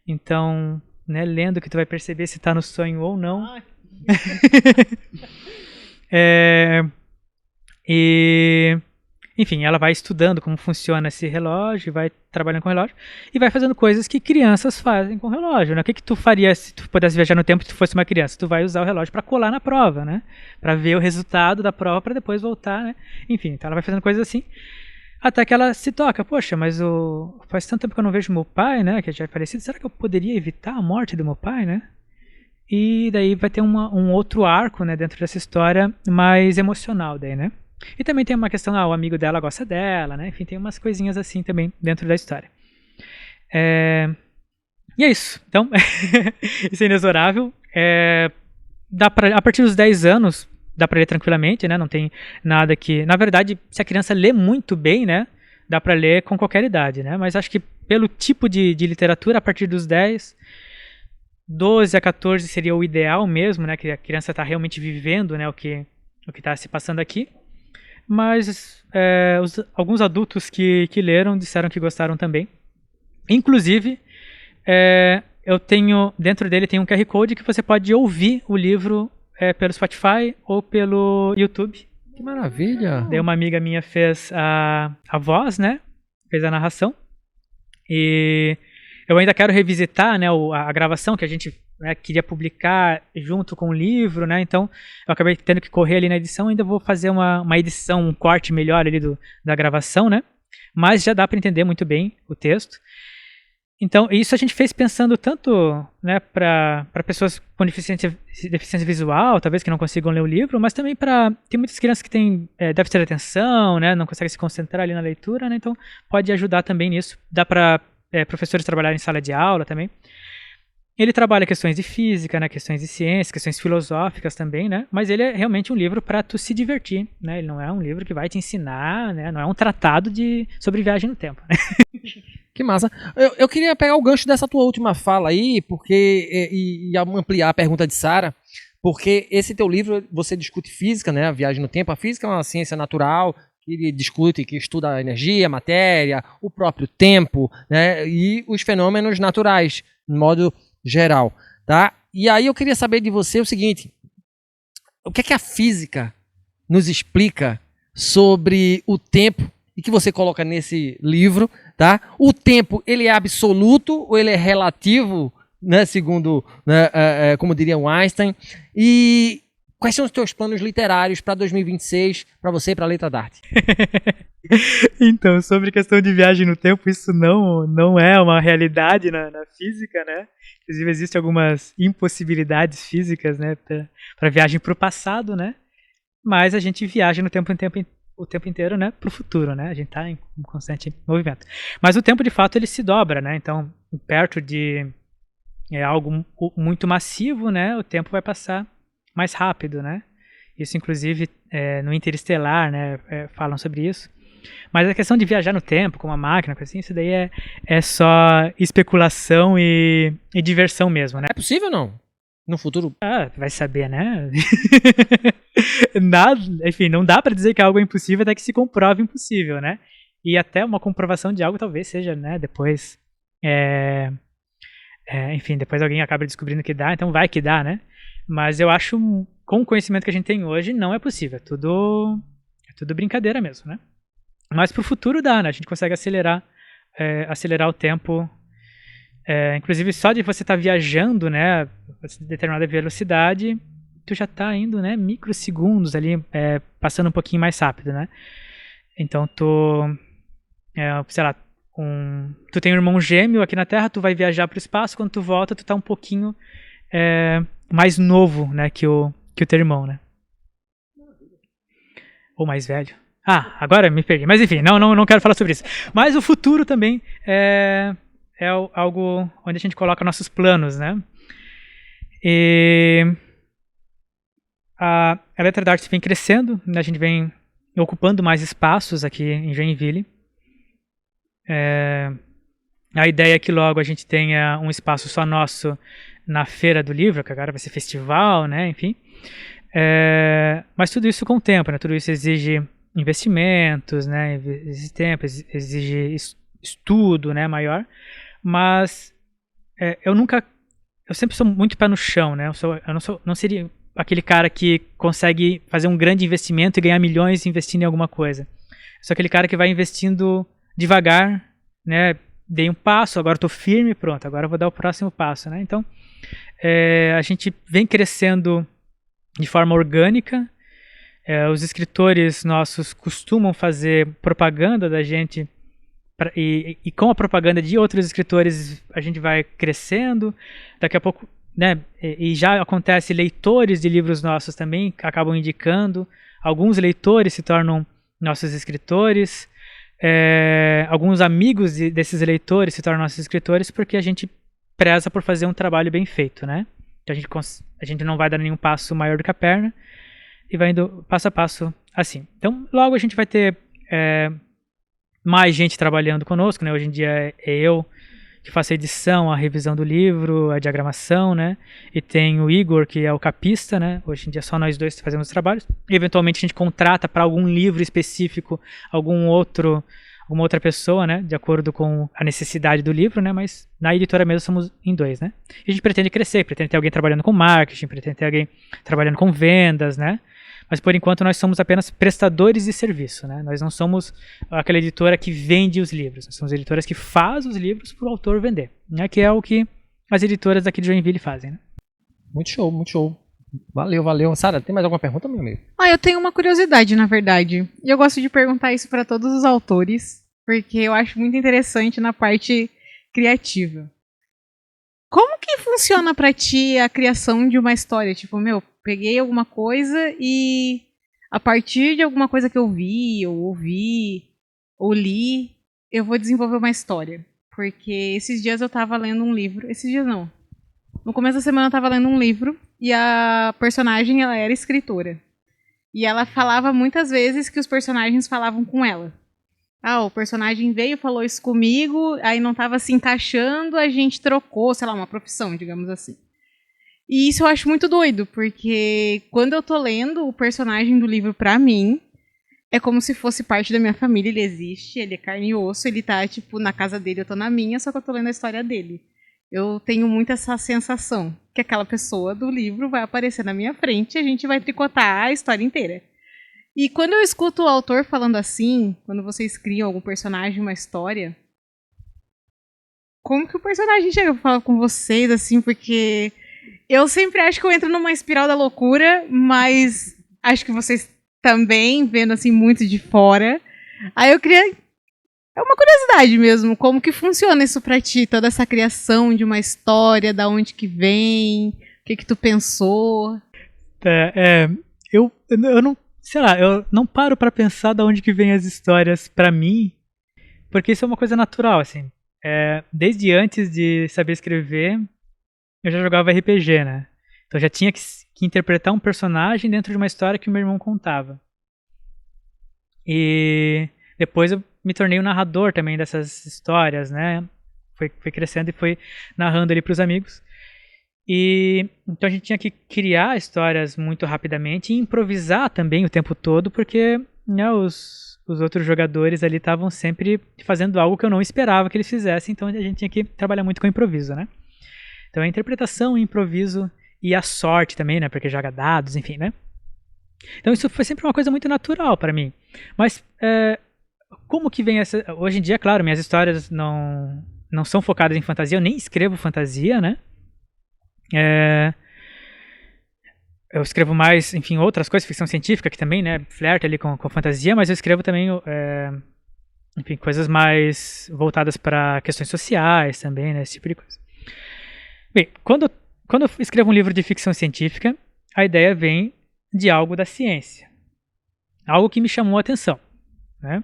Então, né, lendo que tu vai perceber se está no sonho ou não. Enfim, ela vai estudando como funciona esse relógio, vai trabalhando com o relógio e vai fazendo coisas que crianças fazem com o relógio, né? O que tu faria se tu pudesse viajar no tempo se tu fosse uma criança? Tu vai usar o relógio para colar na prova, né? Para ver o resultado da prova para depois voltar, né? Enfim, então ela vai fazendo coisas assim até que ela se toca. Poxa, mas faz tanto tempo que eu não vejo meu pai, né? Que já é falecido. Será que eu poderia evitar a morte do meu pai, né? E daí vai ter um outro arco, né? Dentro dessa história mais emocional daí, né? E também tem uma questão, o amigo dela gosta dela, né? Enfim, tem umas coisinhas assim também dentro da história. E é isso. Então, isso é inexorável. A partir dos 10 anos, dá pra ler tranquilamente, né? Não tem nada que... Na verdade, se a criança lê muito bem, né? Dá pra ler com qualquer idade, né? Mas acho que pelo tipo de literatura, a partir dos 10... 12 a 14 seria o ideal mesmo, né? Que a criança está realmente vivendo, né? O que está se passando aqui. Mas alguns adultos que leram disseram que gostaram também. Inclusive, eu tenho dentro dele tem um QR Code que você pode ouvir o livro pelo Spotify ou pelo YouTube. Que maravilha! Daí uma amiga minha fez a voz, né? Fez a narração. E eu ainda quero revisitar, né, a gravação que a gente queria publicar junto com o livro, né? Então eu acabei tendo que correr ali na edição. Ainda vou fazer uma edição, um corte melhor ali da gravação, né? Mas já dá para entender muito bem o texto. Então isso a gente fez pensando tanto, né, para pessoas com deficiência visual, talvez que não consigam ler o livro, mas também tem muitas crianças que têm déficit de atenção, né? Não conseguem se concentrar ali na leitura, né? Então pode ajudar também nisso. Dá para professores trabalharem em sala de aula também. Ele trabalha questões de física, né, questões de ciência, questões filosóficas também, né? Mas ele é realmente um livro para tu se divertir, né? Ele não é um livro que vai te ensinar, né? Não é um tratado sobre viagem no tempo, né? Que massa. Eu queria pegar o gancho dessa tua última fala aí, porque e ampliar a pergunta de Sara, porque esse teu livro você discute física, né? A viagem no tempo. A física é uma ciência natural que discute, que estuda a energia, a matéria, o próprio tempo, né? E os fenômenos naturais, de modo geral, tá? E aí eu queria saber de você o seguinte: o que é que a física nos explica sobre o tempo e que você coloca nesse livro, tá? O tempo, ele é absoluto ou ele é relativo, né? Segundo, né, como diria Einstein. E quais são os teus planos literários para 2026, para você e para a Letra d'Arte? Então, sobre questão de viagem no tempo, isso não é uma realidade na física, né? Inclusive, existem algumas impossibilidades físicas, né, para viagem para o passado, né? Mas a gente viaja no tempo o tempo inteiro, né, para o futuro, né? A gente está em um constante movimento. Mas o tempo, de fato, ele se dobra, né? Então, perto de algo muito massivo, né, o tempo vai passar mais rápido, né? Isso, inclusive, no Interestelar, né, falam sobre isso. Mas a questão de viajar no tempo com uma máquina, assim, isso daí é só especulação e diversão mesmo, né? É possível ou não? No futuro? Vai saber, né? Enfim, não dá pra dizer que algo é impossível até que se comprove impossível, né? E até uma comprovação de algo talvez seja, né, depois... enfim, depois alguém acaba descobrindo que dá, então vai que dá, né? Mas eu acho, com o conhecimento que a gente tem hoje, não é possível. É tudo brincadeira mesmo, né? Mas pro futuro dá, né? A gente consegue acelerar o tempo. Inclusive, só de você estar viajando, né, a determinada velocidade, tu já tá indo, né, microsegundos ali, passando um pouquinho mais rápido, né? Então sei lá, tu tem um irmão gêmeo aqui na Terra, tu vai viajar para o espaço, quando tu volta, tu tá um pouquinho mais novo, né, que o teu irmão, né? Ou mais velho. Agora me perdi. Mas enfim, não quero falar sobre isso. Mas o futuro também é algo onde a gente coloca nossos planos, né? E a Letra da Arte vem crescendo, né? A gente vem ocupando mais espaços aqui em Joinville. A ideia é que logo a gente tenha um espaço só nosso na Feira do Livro, que agora vai ser festival, né? Enfim. Mas tudo isso com o tempo, né? Tudo isso exige investimentos, né? Exige tempo, exige estudo, né? Maior. Mas eu sempre sou muito pé no chão, né? Não seria aquele cara que consegue fazer um grande investimento e ganhar milhões investindo em alguma coisa. Eu sou aquele cara que vai investindo devagar, né? Dei um passo, agora estou firme, pronto, agora eu vou dar o próximo passo, né? Então, a gente vem crescendo de forma orgânica. Os escritores nossos costumam fazer propaganda da gente e com a propaganda de outros escritores a gente vai crescendo. Daqui a pouco, né, e já acontece, leitores de livros nossos também acabam indicando. Alguns leitores se tornam nossos escritores. Alguns amigos desses leitores se tornam nossos escritores porque a gente preza por fazer um trabalho bem feito, né? Então a gente não vai dar nenhum passo maior do que a perna e vai indo passo a passo assim. Então logo a gente vai ter mais gente trabalhando conosco, né? Hoje em dia é eu que faço a edição, a revisão do livro, a diagramação, né? E tem o Igor, que é o capista, né? Hoje em dia só nós dois fazemos os trabalhos. E, eventualmente a gente contrata para algum livro específico alguma outra pessoa, né? De acordo com a necessidade do livro, né? Mas na editora mesmo somos em 2, né? E a gente pretende crescer, pretende ter alguém trabalhando com marketing, pretende ter alguém trabalhando com vendas, né? Mas por enquanto nós somos apenas prestadores de serviço, né? Nós não somos aquela editora que vende os livros, nós somos editoras que faz os livros para o autor vender, né? Que é o que as editoras daqui de Joinville fazem, né? Muito show, muito show. Valeu. Sara, tem mais alguma pergunta, meu amigo? Eu tenho uma curiosidade, na verdade. E eu gosto de perguntar isso para todos os autores, porque eu acho muito interessante na parte criativa. Como que funciona pra ti a criação de uma história? Tipo, peguei alguma coisa e a partir de alguma coisa que eu vi, ou ouvi, ou li, eu vou desenvolver uma história. Porque esses dias eu tava lendo um livro. Esses dias não. No começo da semana eu tava lendo um livro e a personagem, ela era escritora. E ela falava muitas vezes que os personagens falavam com ela. O personagem veio, falou isso comigo, aí não estava se encaixando, a gente trocou, sei lá, uma profissão, digamos assim. E isso eu acho muito doido, porque quando eu tô lendo o personagem do livro pra mim, é como se fosse parte da minha família, ele existe, ele é carne e osso, ele tá, tipo, na casa dele, eu tô na minha, só que eu tô lendo a história dele. Eu tenho muito essa sensação que aquela pessoa do livro vai aparecer na minha frente e a gente vai tricotar a história inteira. E quando eu escuto o autor falando assim, quando vocês criam algum personagem, uma história, como que o personagem chega pra falar com vocês, assim, porque eu sempre acho que eu entro numa espiral da loucura, mas acho que vocês também, vendo assim muito de fora. Aí eu queria... É uma curiosidade mesmo, como que funciona isso pra ti, toda essa criação de uma história, da onde que vem, o que tu pensou? Eu não... Sei lá, eu não paro pra pensar de onde que vem as histórias pra mim, porque isso é uma coisa natural, assim. Desde antes de saber escrever, eu já jogava RPG, né? Então eu já tinha que interpretar um personagem dentro de uma história que o meu irmão contava. E depois eu me tornei o narrador também dessas histórias, né? Foi crescendo e foi narrando ali pros amigos. E então a gente tinha que criar histórias muito rapidamente e improvisar também o tempo todo, porque, né, os outros jogadores ali estavam sempre fazendo algo que eu não esperava que eles fizessem, então a gente tinha que trabalhar muito com improviso, né? Então a interpretação, o improviso e a sorte também, né? Porque joga dados, enfim, né? Então isso foi sempre uma coisa muito natural para mim. Mas como que vem essa... Hoje em dia, claro, minhas histórias não são focadas em fantasia, eu nem escrevo fantasia, né? eu escrevo mais, enfim, outras coisas, ficção científica, que também, né, flerta ali com fantasia, mas eu escrevo também, enfim, coisas mais voltadas para questões sociais também, né, esse tipo de coisa. Bem, quando eu escrevo um livro de ficção científica, a ideia vem de algo da ciência. Algo que me chamou a atenção, né?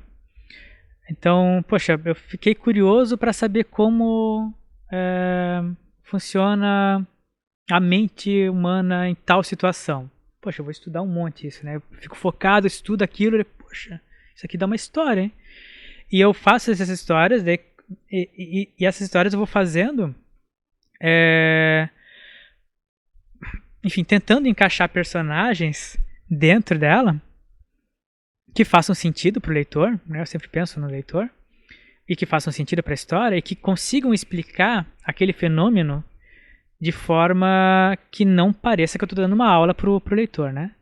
Então, poxa, eu fiquei curioso para saber como funciona a mente humana em tal situação. Poxa, eu vou estudar um monte isso, né? Eu fico focado, estudo aquilo, poxa, isso aqui dá uma história, hein? E eu faço essas histórias, e essas histórias eu vou fazendo, enfim, tentando encaixar personagens dentro dela que façam sentido para o leitor, né? Eu sempre penso no leitor, e que façam sentido para a história e que consigam explicar aquele fenômeno de forma que não pareça que eu estou dando uma aula pro leitor, né?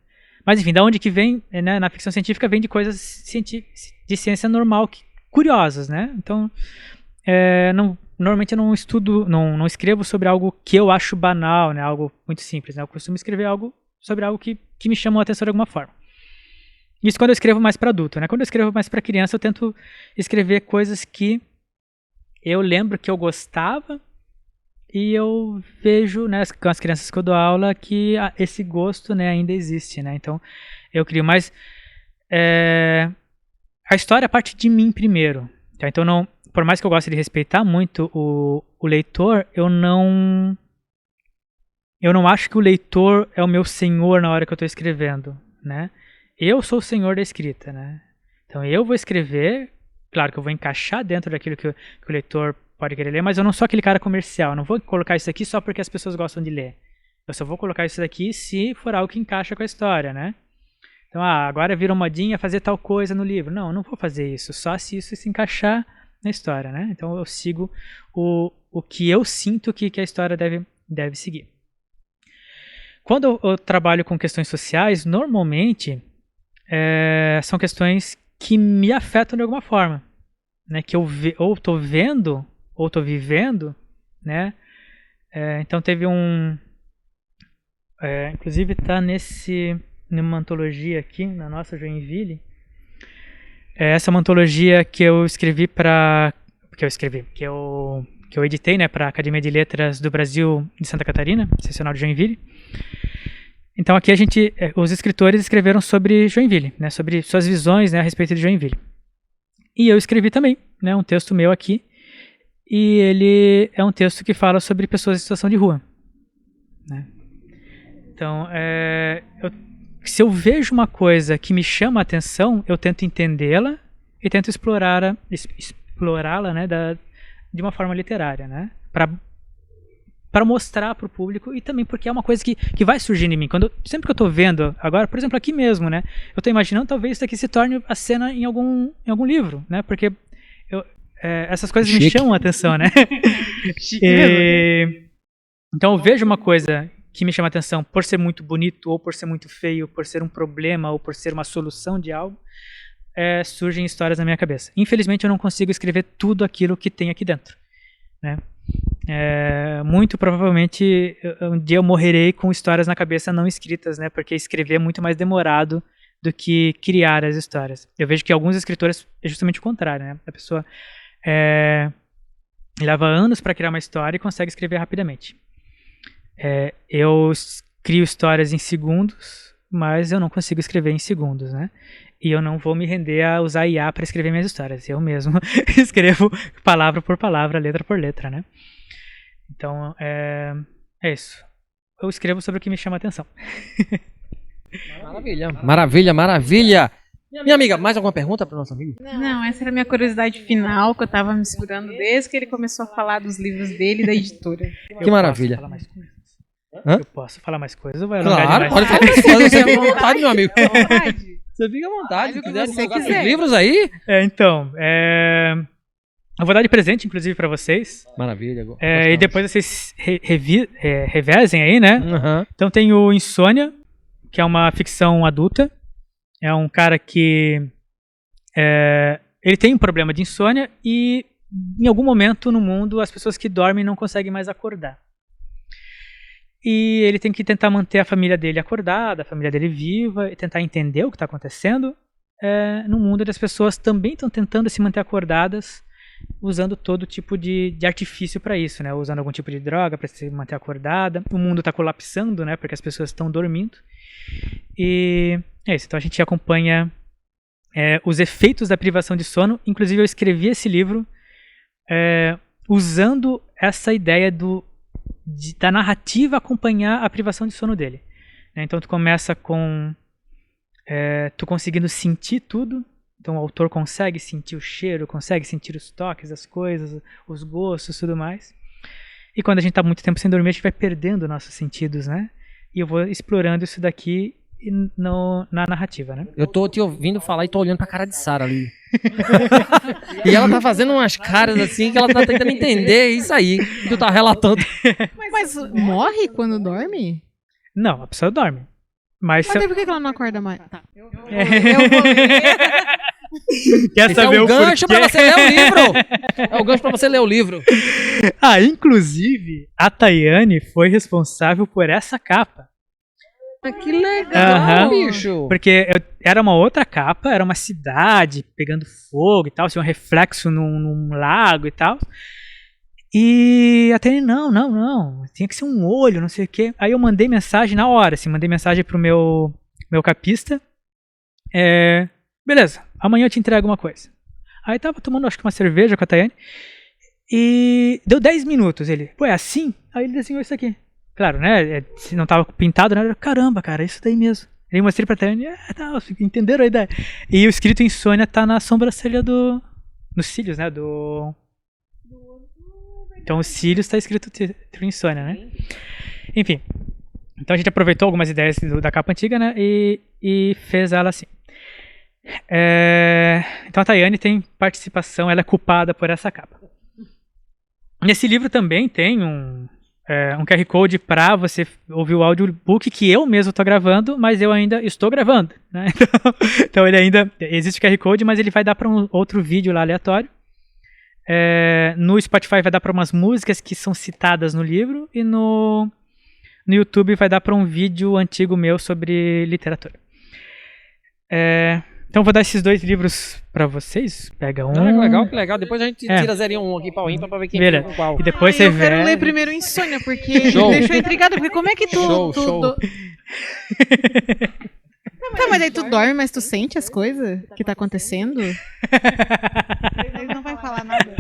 Mas enfim, da onde que vem, né? Na ficção científica vem de coisas de ciência normal, curiosas, né? Então, normalmente eu não escrevo sobre algo que eu acho banal, né? Algo muito simples, né? Eu costumo escrever sobre algo que me chamou a atenção de alguma forma. Isso quando eu escrevo mais para adulto, né? Quando eu escrevo mais para criança, eu tento escrever coisas que eu lembro que eu gostava e eu vejo, né, com as crianças que eu dou aula, que esse gosto, né, ainda existe, né? Então, eu crio mais... a história parte de mim primeiro. Tá? Então, não, por mais que eu goste de respeitar muito o leitor, eu não acho que o leitor é o meu senhor na hora que eu estou escrevendo, né? Eu sou o senhor da escrita, né? Então eu vou escrever, claro que eu vou encaixar dentro daquilo que o leitor pode querer ler, mas eu não sou aquele cara comercial, eu não vou colocar isso aqui só porque as pessoas gostam de ler. Eu só vou colocar isso daqui se for algo que encaixa com a história, né? Então, agora virou modinha fazer tal coisa no livro. Não, eu não vou fazer isso, só se isso se encaixar na história, né? Então eu sigo o que eu sinto que a história deve seguir. Quando eu trabalho com questões sociais, normalmente são questões que me afetam de alguma forma, né? Que eu ou estou vendo ou estou vivendo, né? Então teve inclusive está numa antologia aqui na nossa Joinville. Essa é uma antologia que eu escrevi que eu editei, né, para a Academia de Letras do Brasil de Santa Catarina, seccional de Joinville. Então aqui os escritores escreveram sobre Joinville, né, sobre suas visões, né, a respeito de Joinville. E eu escrevi também, né, um texto meu aqui, e ele é um texto que fala sobre pessoas em situação de rua, né? Então, se eu vejo uma coisa que me chama a atenção, eu tento entendê-la e tento explorá-la, né, de uma forma literária, né, para mostrar para o público, e também porque é uma coisa que vai surgindo em mim. Sempre que eu estou vendo, agora, por exemplo, aqui mesmo, né, eu estou imaginando talvez isso aqui se torne a cena em algum livro, né, porque essas coisas me chamam a atenção, né. Então eu vejo uma coisa que me chama a atenção por ser muito bonito, ou por ser muito feio, por ser um problema, ou por ser uma solução de algo, surgem histórias na minha cabeça. Infelizmente eu não consigo escrever tudo aquilo que tem aqui dentro, né? Muito provavelmente um dia eu morrerei com histórias na cabeça não escritas, né? Porque escrever é muito mais demorado do que criar as histórias. Eu vejo que alguns escritores é justamente o contrário, né? A pessoa leva anos para criar uma história e consegue escrever rapidamente. Eu crio histórias em segundos, mas eu não consigo escrever em segundos, né? E eu não vou me render a usar IA para escrever minhas histórias. Eu mesmo escrevo palavra por palavra, letra por letra, né? Então, é isso. Eu escrevo sobre o que me chama a atenção. Maravilha, maravilha, maravilha. Minha amiga, mais alguma pergunta para o nosso amigo? Não, essa era a minha curiosidade final, que eu estava me segurando desde que ele começou a falar dos livros dele e da editora. Que maravilha. Eu posso falar mais coisas ou vai alongar Claro, demais? pode falar mais coisas, você fica à vontade, meu amigo. Vontade. Você fica à vontade, se quiser você divulgar quiser. seus livros aí. Eu vou dar de presente, inclusive, para vocês. Maravilha. E depois vocês revezem aí, né? Uhum. Então tem o Insônia, que é uma ficção adulta. É um cara que ele tem um problema de insônia e em algum momento no mundo as pessoas que dormem não conseguem mais acordar. E ele tem que tentar manter a família dele acordada, a família dele viva, e tentar entender o que está acontecendo num mundo onde as pessoas também estão tentando se manter acordadas, usando todo tipo de artifício para isso, né? Usando algum tipo de droga para se manter acordada. O mundo está colapsando, né? Porque as pessoas estão dormindo. E é isso. Então a gente acompanha os efeitos da privação de sono. Inclusive eu escrevi esse livro usando essa ideia da narrativa acompanhar a privação de sono dele. Então tu começa com tu conseguindo sentir tudo. Então o autor consegue sentir o cheiro, consegue sentir os toques, as coisas, os gostos e tudo mais. E quando a gente está muito tempo sem dormir, a gente vai perdendo nossos sentidos, né? E eu vou explorando isso daqui na narrativa, né? Eu tô te ouvindo falar e tô olhando pra cara de Sara ali. E ela tá fazendo umas caras assim que ela tá tentando entender isso aí que tu tá relatando. Mas morre quando dorme? Não, a pessoa dorme. Mas Por que ela não acorda mais? Tá. Eu vou Quer Esse saber é o gancho porquê? pra você ler o livro. É o gancho pra você ler o livro. Inclusive, a Tayane foi responsável por essa capa. Que legal, bicho. Porque era uma outra capa, era uma cidade pegando fogo e tal, tinha um reflexo num lago e tal. E a Tayane, não, tinha que ser um olho, não sei o quê. Aí eu mandei mensagem na hora, assim, mandei mensagem pro meu capista. Beleza, amanhã eu te entrego uma coisa. Aí tava tomando, acho que uma cerveja com a Tayane. E deu 10 minutos, ele, é assim? Aí ele desenhou isso aqui. Claro, né, se não tava pintado, né, caramba, cara, isso daí mesmo. Aí eu mostrei pra Tayane, tá, entenderam a ideia. E o escrito insônia tá na sobrancelha nos cílios, né, Então os cílios tá escrito insônia, né. Enfim, então a gente aproveitou algumas ideias da capa antiga, né, e fez ela assim. Então a Tayane tem participação, ela é culpada por essa capa. Nesse livro também tem um QR Code para você ouvir o audiobook que eu mesmo estou gravando, mas eu ainda estou gravando, né? Então ele ainda existe o QR Code, mas ele vai dar para um outro vídeo lá aleatório. No Spotify vai dar para umas músicas que são citadas no livro, e no YouTube vai dar para um vídeo antigo meu sobre literatura. Então vou dar esses 2 livros pra vocês. Pega um. Que legal. Depois a gente tira 0 e 1 aqui pra o ímpar pra ver quem Beleza. fica com qual. E depois você vê. Eu quero ler primeiro Insônia, porque Show. me deixou intrigada. Porque como é que tu... Show. Tá, mas aí tu dorme, mas tu sente as coisas que tá acontecendo? Ele não vai falar nada.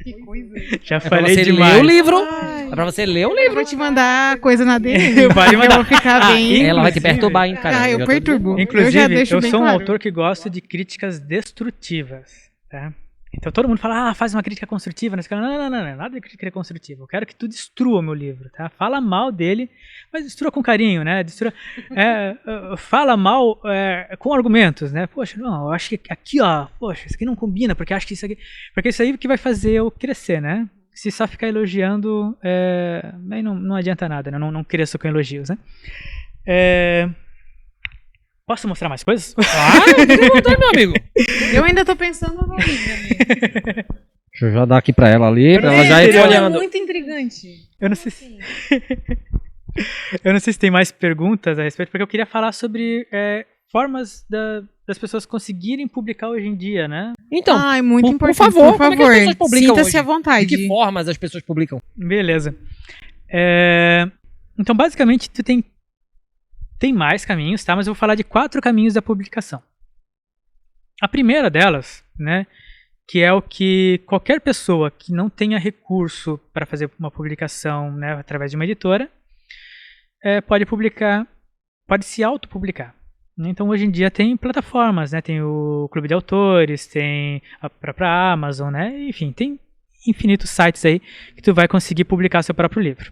Que coisa. Já É pra falei você demais. ler o livro. Ai. É pra você ler o Eu livro. vou te mandar coisa na DM. Pode mandar. Eu vou ficar bem... Ela vai te Inclusive- perturbar, hein, cara. eu já tô perturbo. dizendo. Inclusive, Eu já deixo eu bem sou um claro. autor que gosta de críticas destrutivas, tá? Então todo mundo fala, faz uma crítica construtiva, né? Não, nada de crítica construtiva. Eu quero que tu destrua o meu livro, tá? Fala mal dele, mas destrua com carinho, né? Fala mal com argumentos, né? Poxa, não, eu acho que aqui, poxa, isso aqui não combina, porque acho que isso aqui... Porque isso aí que vai fazer eu crescer, né? Se só ficar elogiando, aí não adianta nada, né? Não cresço com elogios, né? Posso mostrar mais coisas? Fica à vontade, meu amigo. Eu ainda tô pensando no livro. Deixa eu já dar aqui pra ela ali, pra ela já ir seria olhando. É muito intrigante. Eu não sei se... Eu não sei se tem mais perguntas a respeito, porque eu queria falar sobre formas das pessoas conseguirem publicar hoje em dia, né? Então, Ai, muito por importante. favor, por como é que as favor. pessoas publicam Sinta-se hoje? à vontade. de que formas as pessoas publicam? Beleza. Então, basicamente, tu tem mais caminhos, tá? Mas eu vou falar de 4 caminhos da publicação. A primeira delas, né, que é o que qualquer pessoa que não tenha recurso para fazer uma publicação, né, através de uma editora, pode publicar, pode se autopublicar. Então, hoje em dia tem plataformas, né? Tem o Clube de Autores, tem a própria Amazon, né? Enfim, tem infinitos sites aí que tu vai conseguir publicar seu próprio livro.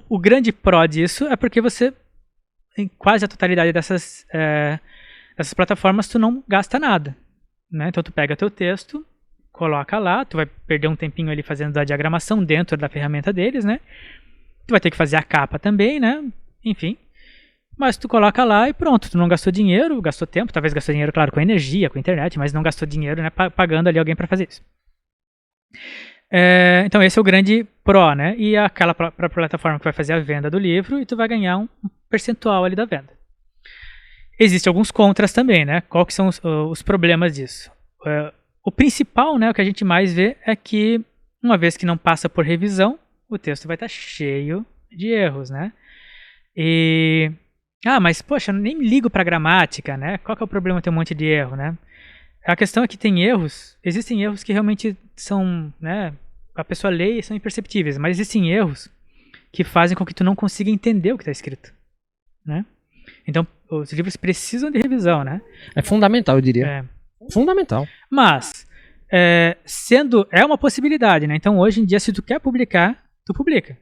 O grande pró disso é porque você, em quase a totalidade dessas plataformas, tu não gasta nada, né? Então tu pega teu texto, coloca lá, tu vai perder um tempinho ali fazendo a diagramação dentro da ferramenta deles, né? Tu vai ter que fazer a capa também, né? Enfim. Mas tu coloca lá e pronto, tu não gastou dinheiro, gastou tempo, talvez gastou dinheiro, claro, com energia, com internet, mas não gastou dinheiro, né, pagando ali alguém para fazer isso. Então esse é o grande pró, né? E aquela própria plataforma que vai fazer a venda do livro e tu vai ganhar um percentual ali da venda. Existem alguns contras também, né? Qual que são os problemas disso? O principal, né, o que a gente mais vê é que uma vez que não passa por revisão, o texto vai estar cheio de erros, né? Mas poxa, eu nem ligo para gramática, né? Qual que é o problema de ter um monte de erro, né? A questão é que existem erros que realmente são, né, a pessoa lê e são imperceptíveis, mas existem erros que fazem com que tu não consiga entender o que está escrito, né? Então, os livros precisam de revisão, né? É fundamental, eu diria. Fundamental. Mas, é uma possibilidade, né? Então, hoje em dia, se tu quer publicar, tu publica.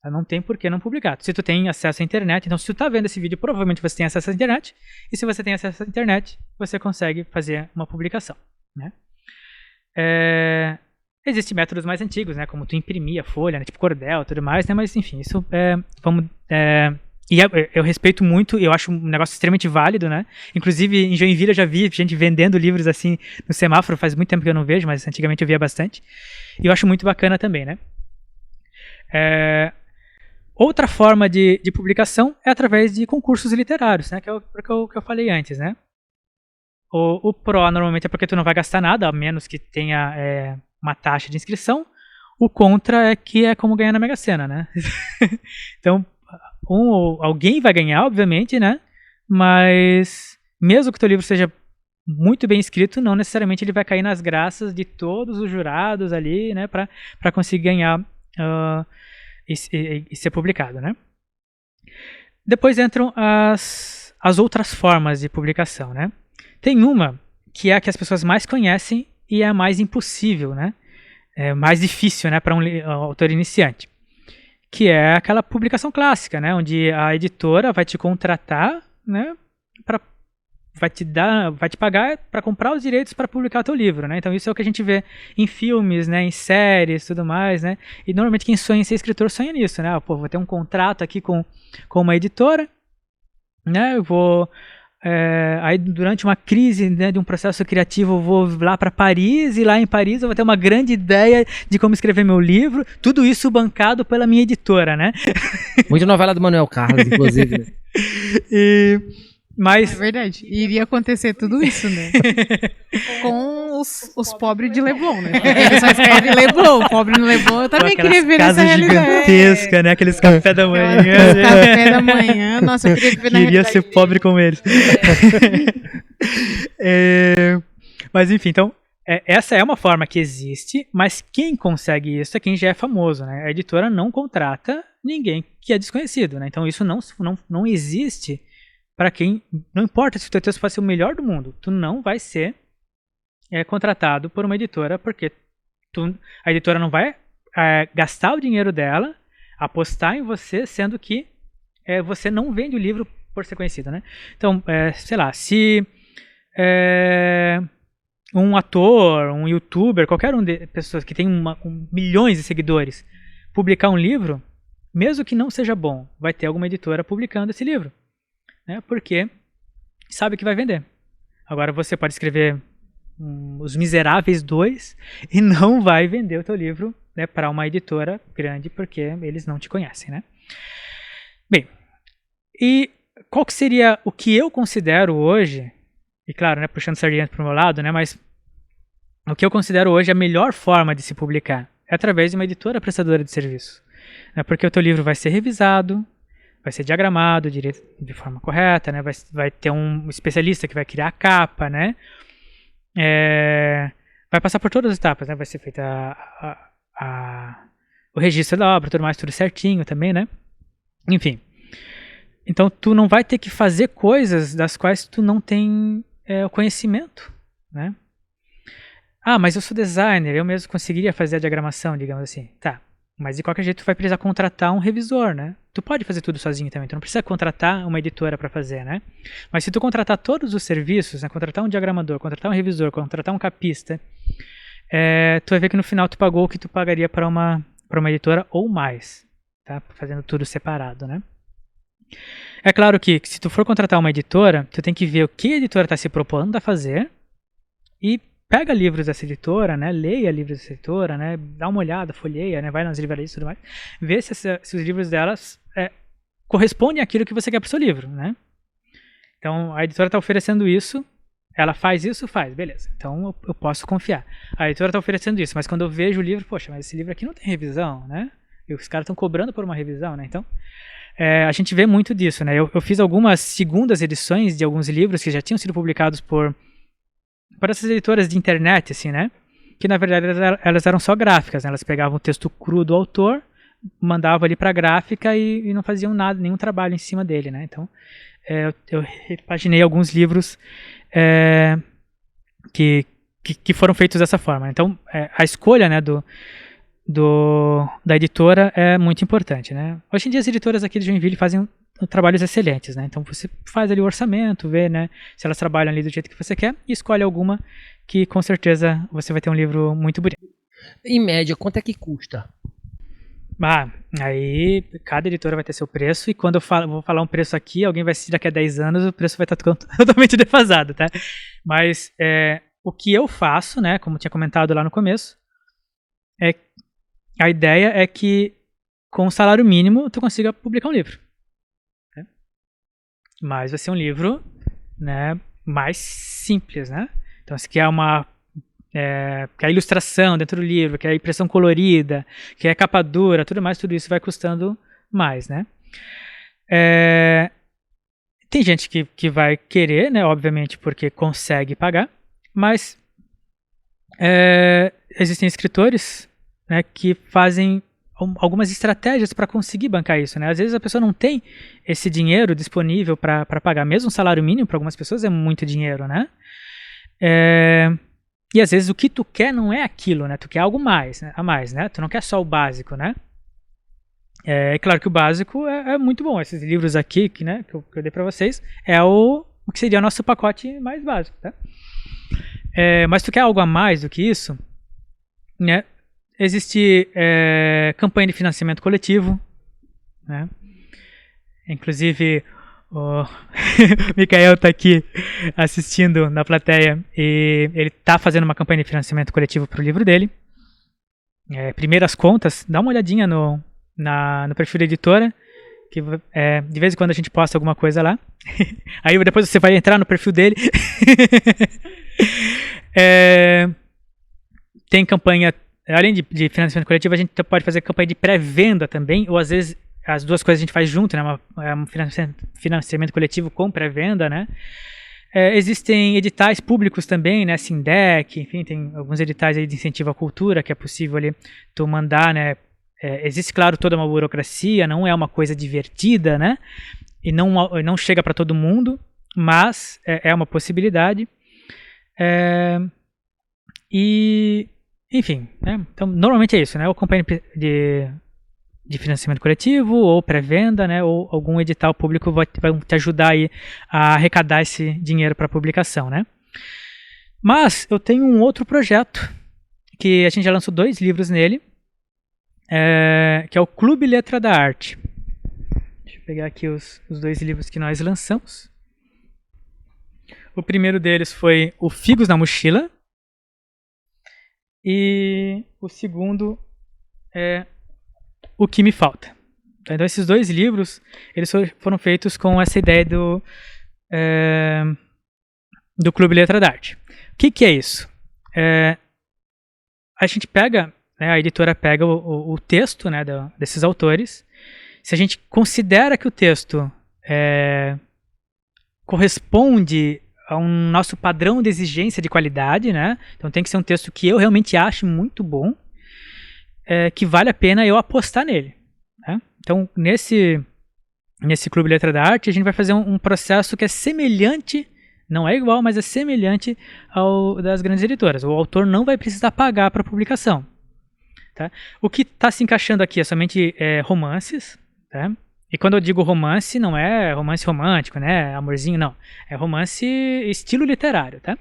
Não tem por que não publicar. Se tu tem acesso à internet, então se tu tá vendo esse vídeo, provavelmente você tem acesso à internet. E se você tem acesso à internet, você consegue fazer uma publicação, né? Existem métodos mais antigos, né? Como tu imprimir a folha, né? Tipo cordel e tudo mais, né? Mas, enfim, isso eu respeito muito, eu acho um negócio extremamente válido, né? Inclusive, em Joinville eu já vi gente vendendo livros assim no semáforo, faz muito tempo que eu não vejo, mas antigamente eu via bastante. E eu acho muito bacana também, né? Outra forma de publicação é através de concursos literários, né? Que é o que eu falei antes, né? O pró normalmente é porque tu não vai gastar nada, a menos que tenha uma taxa de inscrição. O contra é que é como ganhar na Mega Sena, né? Então, alguém vai ganhar, obviamente, né? Mas mesmo que o teu livro seja muito bem escrito, não necessariamente ele vai cair nas graças de todos os jurados ali, né? Para conseguir ganhar e ser publicado, né? Depois entram as outras formas de publicação, né? Tem uma que é a que as pessoas mais conhecem e é a mais impossível, né? É mais difícil, né, para um autor iniciante, que é aquela publicação clássica, né, onde a editora vai te contratar, né, vai te pagar para comprar os direitos para publicar o teu livro, né? Então isso é o que a gente vê em filmes, né, em séries, tudo mais, né? E normalmente quem sonha em ser escritor sonha nisso, né? Pô, vou ter um contrato aqui com uma editora, né? Eu vou aí durante uma crise, né, de um processo criativo eu vou lá para Paris e lá em Paris eu vou ter uma grande ideia de como escrever meu livro, tudo isso bancado pela minha editora, né? Muito novela do Manuel Carlos, inclusive, né? Mas... É verdade. Iria acontecer tudo isso, né? Com os pobres de Leblon, né? Porque ele só escreve Leblon, o pobre no Leblon. Eu também queria ver nessa realidade. Gigantesca, né? Aqueles café da manhã. Café da manhã. Nossa, eu queria ver na realidade. Queria ser pobre como eles. Mas enfim, então, essa é uma forma que existe, mas quem consegue isso é quem já é famoso, né? A editora não contrata ninguém que é desconhecido, né? Então isso não existe para quem... Não importa se o teu texto pode ser o melhor do mundo, tu não vai ser contratado por uma editora, porque a editora não vai gastar o dinheiro dela, apostar em você, sendo que você não vende o livro por ser conhecido, né? Então, sei lá, se um ator, um youtuber, qualquer de pessoas que tem milhões de seguidores, publicar um livro, mesmo que não seja bom, vai ter alguma editora publicando esse livro, né? Porque sabe que vai vender. Agora você pode escrever Os Miseráveis 2 e não vai vender o teu livro, né, para uma editora grande, porque eles não te conhecem, né? Bem, e qual que seria o que eu considero hoje, e claro, né, puxando sardinha para o meu lado, né, mas o que eu considero hoje a melhor forma de se publicar é através de uma editora prestadora de serviço, né, porque o teu livro vai ser revisado, vai ser diagramado de forma correta, né, vai ter um especialista que vai criar a capa, né, vai passar por todas as etapas, né, vai ser feita o registro da obra, tudo mais, tudo certinho também, né, enfim. Então, tu não vai ter que fazer coisas das quais tu não tem o conhecimento, né? Ah, mas eu sou designer, eu mesmo conseguiria fazer a diagramação, digamos assim. Tá, mas de qualquer jeito tu vai precisar contratar um revisor, né? Tu pode fazer tudo sozinho também, tu não precisa contratar uma editora para fazer, né? Mas se tu contratar todos os serviços, né? Contratar um diagramador, contratar um revisor, contratar um capista, tu vai ver que no final tu pagou o que tu pagaria para uma editora ou mais, tá? Fazendo tudo separado, né? É claro que se tu for contratar uma editora, tu tem que ver o que a editora está se propondo a fazer e pega livros dessa editora, né? Leia livros dessa editora, né? Dá uma olhada, folheia, né? Vai nas livrarias e tudo mais. Vê se os livros delas correspondem àquilo que você quer para o seu livro, né? Então, a editora está oferecendo isso, ela faz isso, beleza. Então, eu posso confiar. A editora está oferecendo isso, mas quando eu vejo o livro, poxa, mas esse livro aqui não tem revisão, né? E os caras estão cobrando por uma revisão, né? Então, a gente vê muito disso, né? Eu fiz algumas segundas edições de alguns livros que já tinham sido publicados por essas editoras de internet, assim, né? Que, na verdade, elas eram só gráficas, né? Elas pegavam o texto cru do autor, mandavam ali para a gráfica e não faziam nada, nenhum trabalho em cima dele, né? Então, eu repaginei alguns livros que foram feitos dessa forma. Então, a escolha, né, da editora é muito importante, né? Hoje em dia, as editoras aqui de Joinville fazem trabalhos excelentes, né? Então, você faz ali o orçamento, vê, né, se elas trabalham ali do jeito que você quer e escolhe alguma que, com certeza, você vai ter um livro muito bonito. Em média, quanto é que custa? Aí cada editora vai ter seu preço e quando eu vou falar um preço aqui, alguém vai assistir daqui a 10 anos, o preço vai estar totalmente defasado, tá? Mas o que eu faço, né, como eu tinha comentado lá no começo, a ideia é que com o salário mínimo tu consiga publicar um livro. Né? Mas vai ser um livro, né, mais simples, né? Então se quer que a ilustração dentro do livro, que a impressão colorida, que a capa dura, tudo isso vai custando mais, né? Tem gente que vai querer, né? Obviamente, porque consegue pagar, mas existem escritores, né, que fazem algumas estratégias para conseguir bancar isso, né? Às vezes a pessoa não tem esse dinheiro disponível para pagar, mesmo um salário mínimo para algumas pessoas é muito dinheiro, né? E às vezes o que tu quer não é aquilo, né? Tu quer algo a mais, né? Tu não quer só o básico, né? É claro que o básico é muito bom. Esses livros aqui, né, que eu dei para vocês, é o que seria o nosso pacote mais básico, tá? Mas tu quer algo a mais do que isso, né? Existe campanha de financiamento coletivo, né? Inclusive o Mikael está aqui assistindo na plateia e ele está fazendo uma campanha de financiamento coletivo para o livro dele. Primeiras contas, dá uma olhadinha no perfil da editora, que de vez em quando a gente posta alguma coisa lá. Aí depois você vai entrar no perfil dele. Tem campanha, além de financiamento coletivo, a gente pode fazer campanha de pré-venda também, ou às vezes as duas coisas a gente faz junto, né? Um financiamento coletivo com pré-venda, né? Existem editais públicos também, né? Sindec, enfim, tem alguns editais aí de incentivo à cultura que é possível ali tu mandar, né? Existe, claro, toda uma burocracia, não é uma coisa divertida, né? E não chega para todo mundo, mas é uma possibilidade. E, enfim, né? Então, normalmente é isso, né? Ou campanha de financiamento coletivo, ou pré-venda, né, ou algum edital público vai te ajudar aí a arrecadar esse dinheiro para publicação, né. Mas eu tenho um outro projeto, que a gente já lançou 2 livros nele, que é o Clube Letra da Arte. Deixa eu pegar aqui os 2 livros que nós lançamos. O primeiro deles foi o Figos na Mochila, e o segundo é O Que Me Falta. Então esses 2 livros, eles foram feitos com essa ideia do Clube Letra da Arte. O que é isso? A gente pega, né, a editora pega o texto, né, desses autores. Se a gente considera que o texto corresponde a um nosso padrão de exigência de qualidade, né, então tem que ser um texto que eu realmente acho muito bom, que vale a pena eu apostar nele. Né? Então, nesse Clube Letra da Arte, a gente vai fazer um processo que é semelhante, não é igual, mas é semelhante ao das grandes editoras. O autor não vai precisar pagar para a publicação. Tá? O que está se encaixando aqui é somente romances. Tá? E quando eu digo romance, não é romance romântico, né? Amorzinho, não. É romance estilo literário. Tá?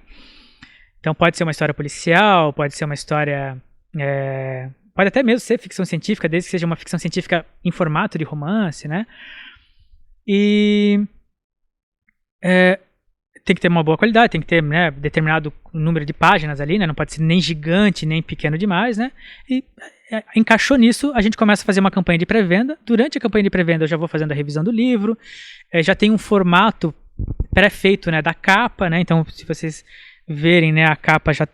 Então, pode ser uma história policial, pode ser uma história... Pode até mesmo ser ficção científica, desde que seja uma ficção científica em formato de romance, né? E tem que ter uma boa qualidade, tem que ter, né, determinado número de páginas ali, né, não pode ser nem gigante, nem pequeno demais, né, e encaixou nisso, a gente começa a fazer uma campanha de pré-venda. Durante a campanha de pré-venda eu já vou fazendo a revisão do livro, já tem um formato pré-feito, né, da capa, né, então se vocês verem, né, a capa já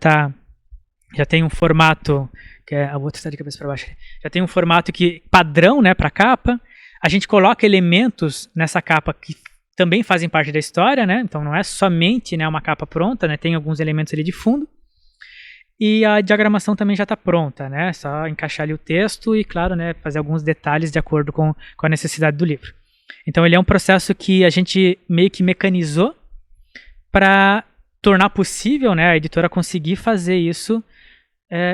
tem um formato, que é a outra está de cabeça para baixo, já tem um formato padrão, né, para a capa. A gente coloca elementos nessa capa que também fazem parte da história, né, então não é somente, né, uma capa pronta, né, tem alguns elementos ali de fundo. E a diagramação também já está pronta, né, só encaixar ali o texto e, claro, né, fazer alguns detalhes de acordo com a necessidade do livro. Então ele é um processo que a gente meio que mecanizou para tornar possível, né, a editora conseguir fazer isso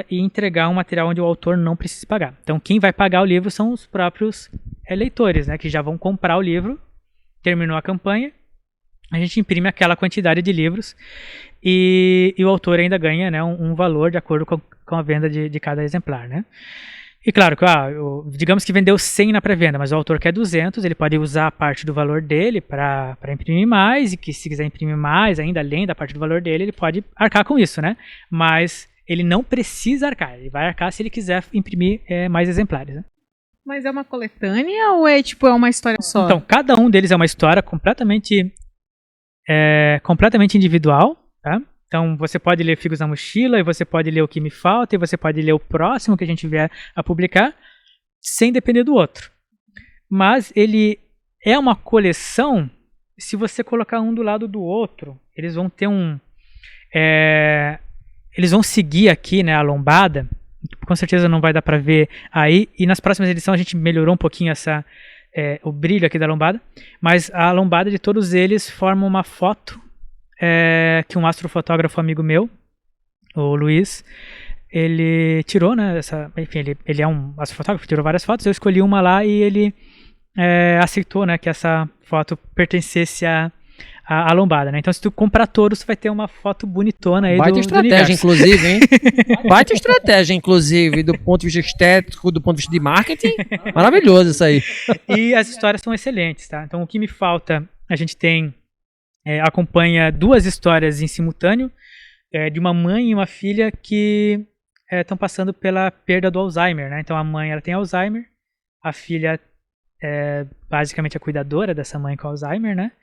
e entregar um material onde o autor não precisa pagar. Então quem vai pagar o livro são os próprios leitores, né, que já vão comprar o livro, terminou a campanha, a gente imprime aquela quantidade de livros e o autor ainda ganha, né, um valor de acordo com a venda de cada exemplar, né. E claro que, digamos que vendeu 100 na pré-venda, mas o autor quer 200, ele pode usar a parte do valor dele para imprimir mais, e que se quiser imprimir mais, ainda além da parte do valor dele, ele pode arcar com isso, né? Mas ele não precisa arcar, ele vai arcar se ele quiser imprimir mais exemplares, né? Mas é uma coletânea ou é uma história só? Então, cada um deles é uma história completamente individual, tá? Então, você pode ler Figos na Mochila, e você pode ler O Que Me Falta, e você pode ler o próximo que a gente vier a publicar, sem depender do outro. Mas ele é uma coleção, se você colocar um do lado do outro, eles vão ter eles vão seguir aqui, né, a lombada, com certeza não vai dar para ver aí, e nas próximas edições a gente melhorou um pouquinho o brilho aqui da lombada, mas a lombada de todos eles forma uma foto que um astrofotógrafo amigo meu, o Luiz, ele tirou, né, enfim, ele é um astrofotógrafo, tirou várias fotos, eu escolhi uma lá e ele aceitou, né, que essa foto pertencesse à lombada, né, então se tu comprar todos, tu vai ter uma foto bonitona aí Baita estratégia, inclusive, hein? Baita estratégia, inclusive, do ponto de vista estético, do ponto de vista de marketing, maravilhoso isso aí. E as histórias são excelentes, tá, então O Que Me Falta, a gente acompanha 2 histórias em simultâneo, de uma mãe e uma filha que estão passando pela perda do Alzheimer, né? Então a mãe ela tem Alzheimer, a filha é basicamente a cuidadora dessa mãe com Alzheimer, né?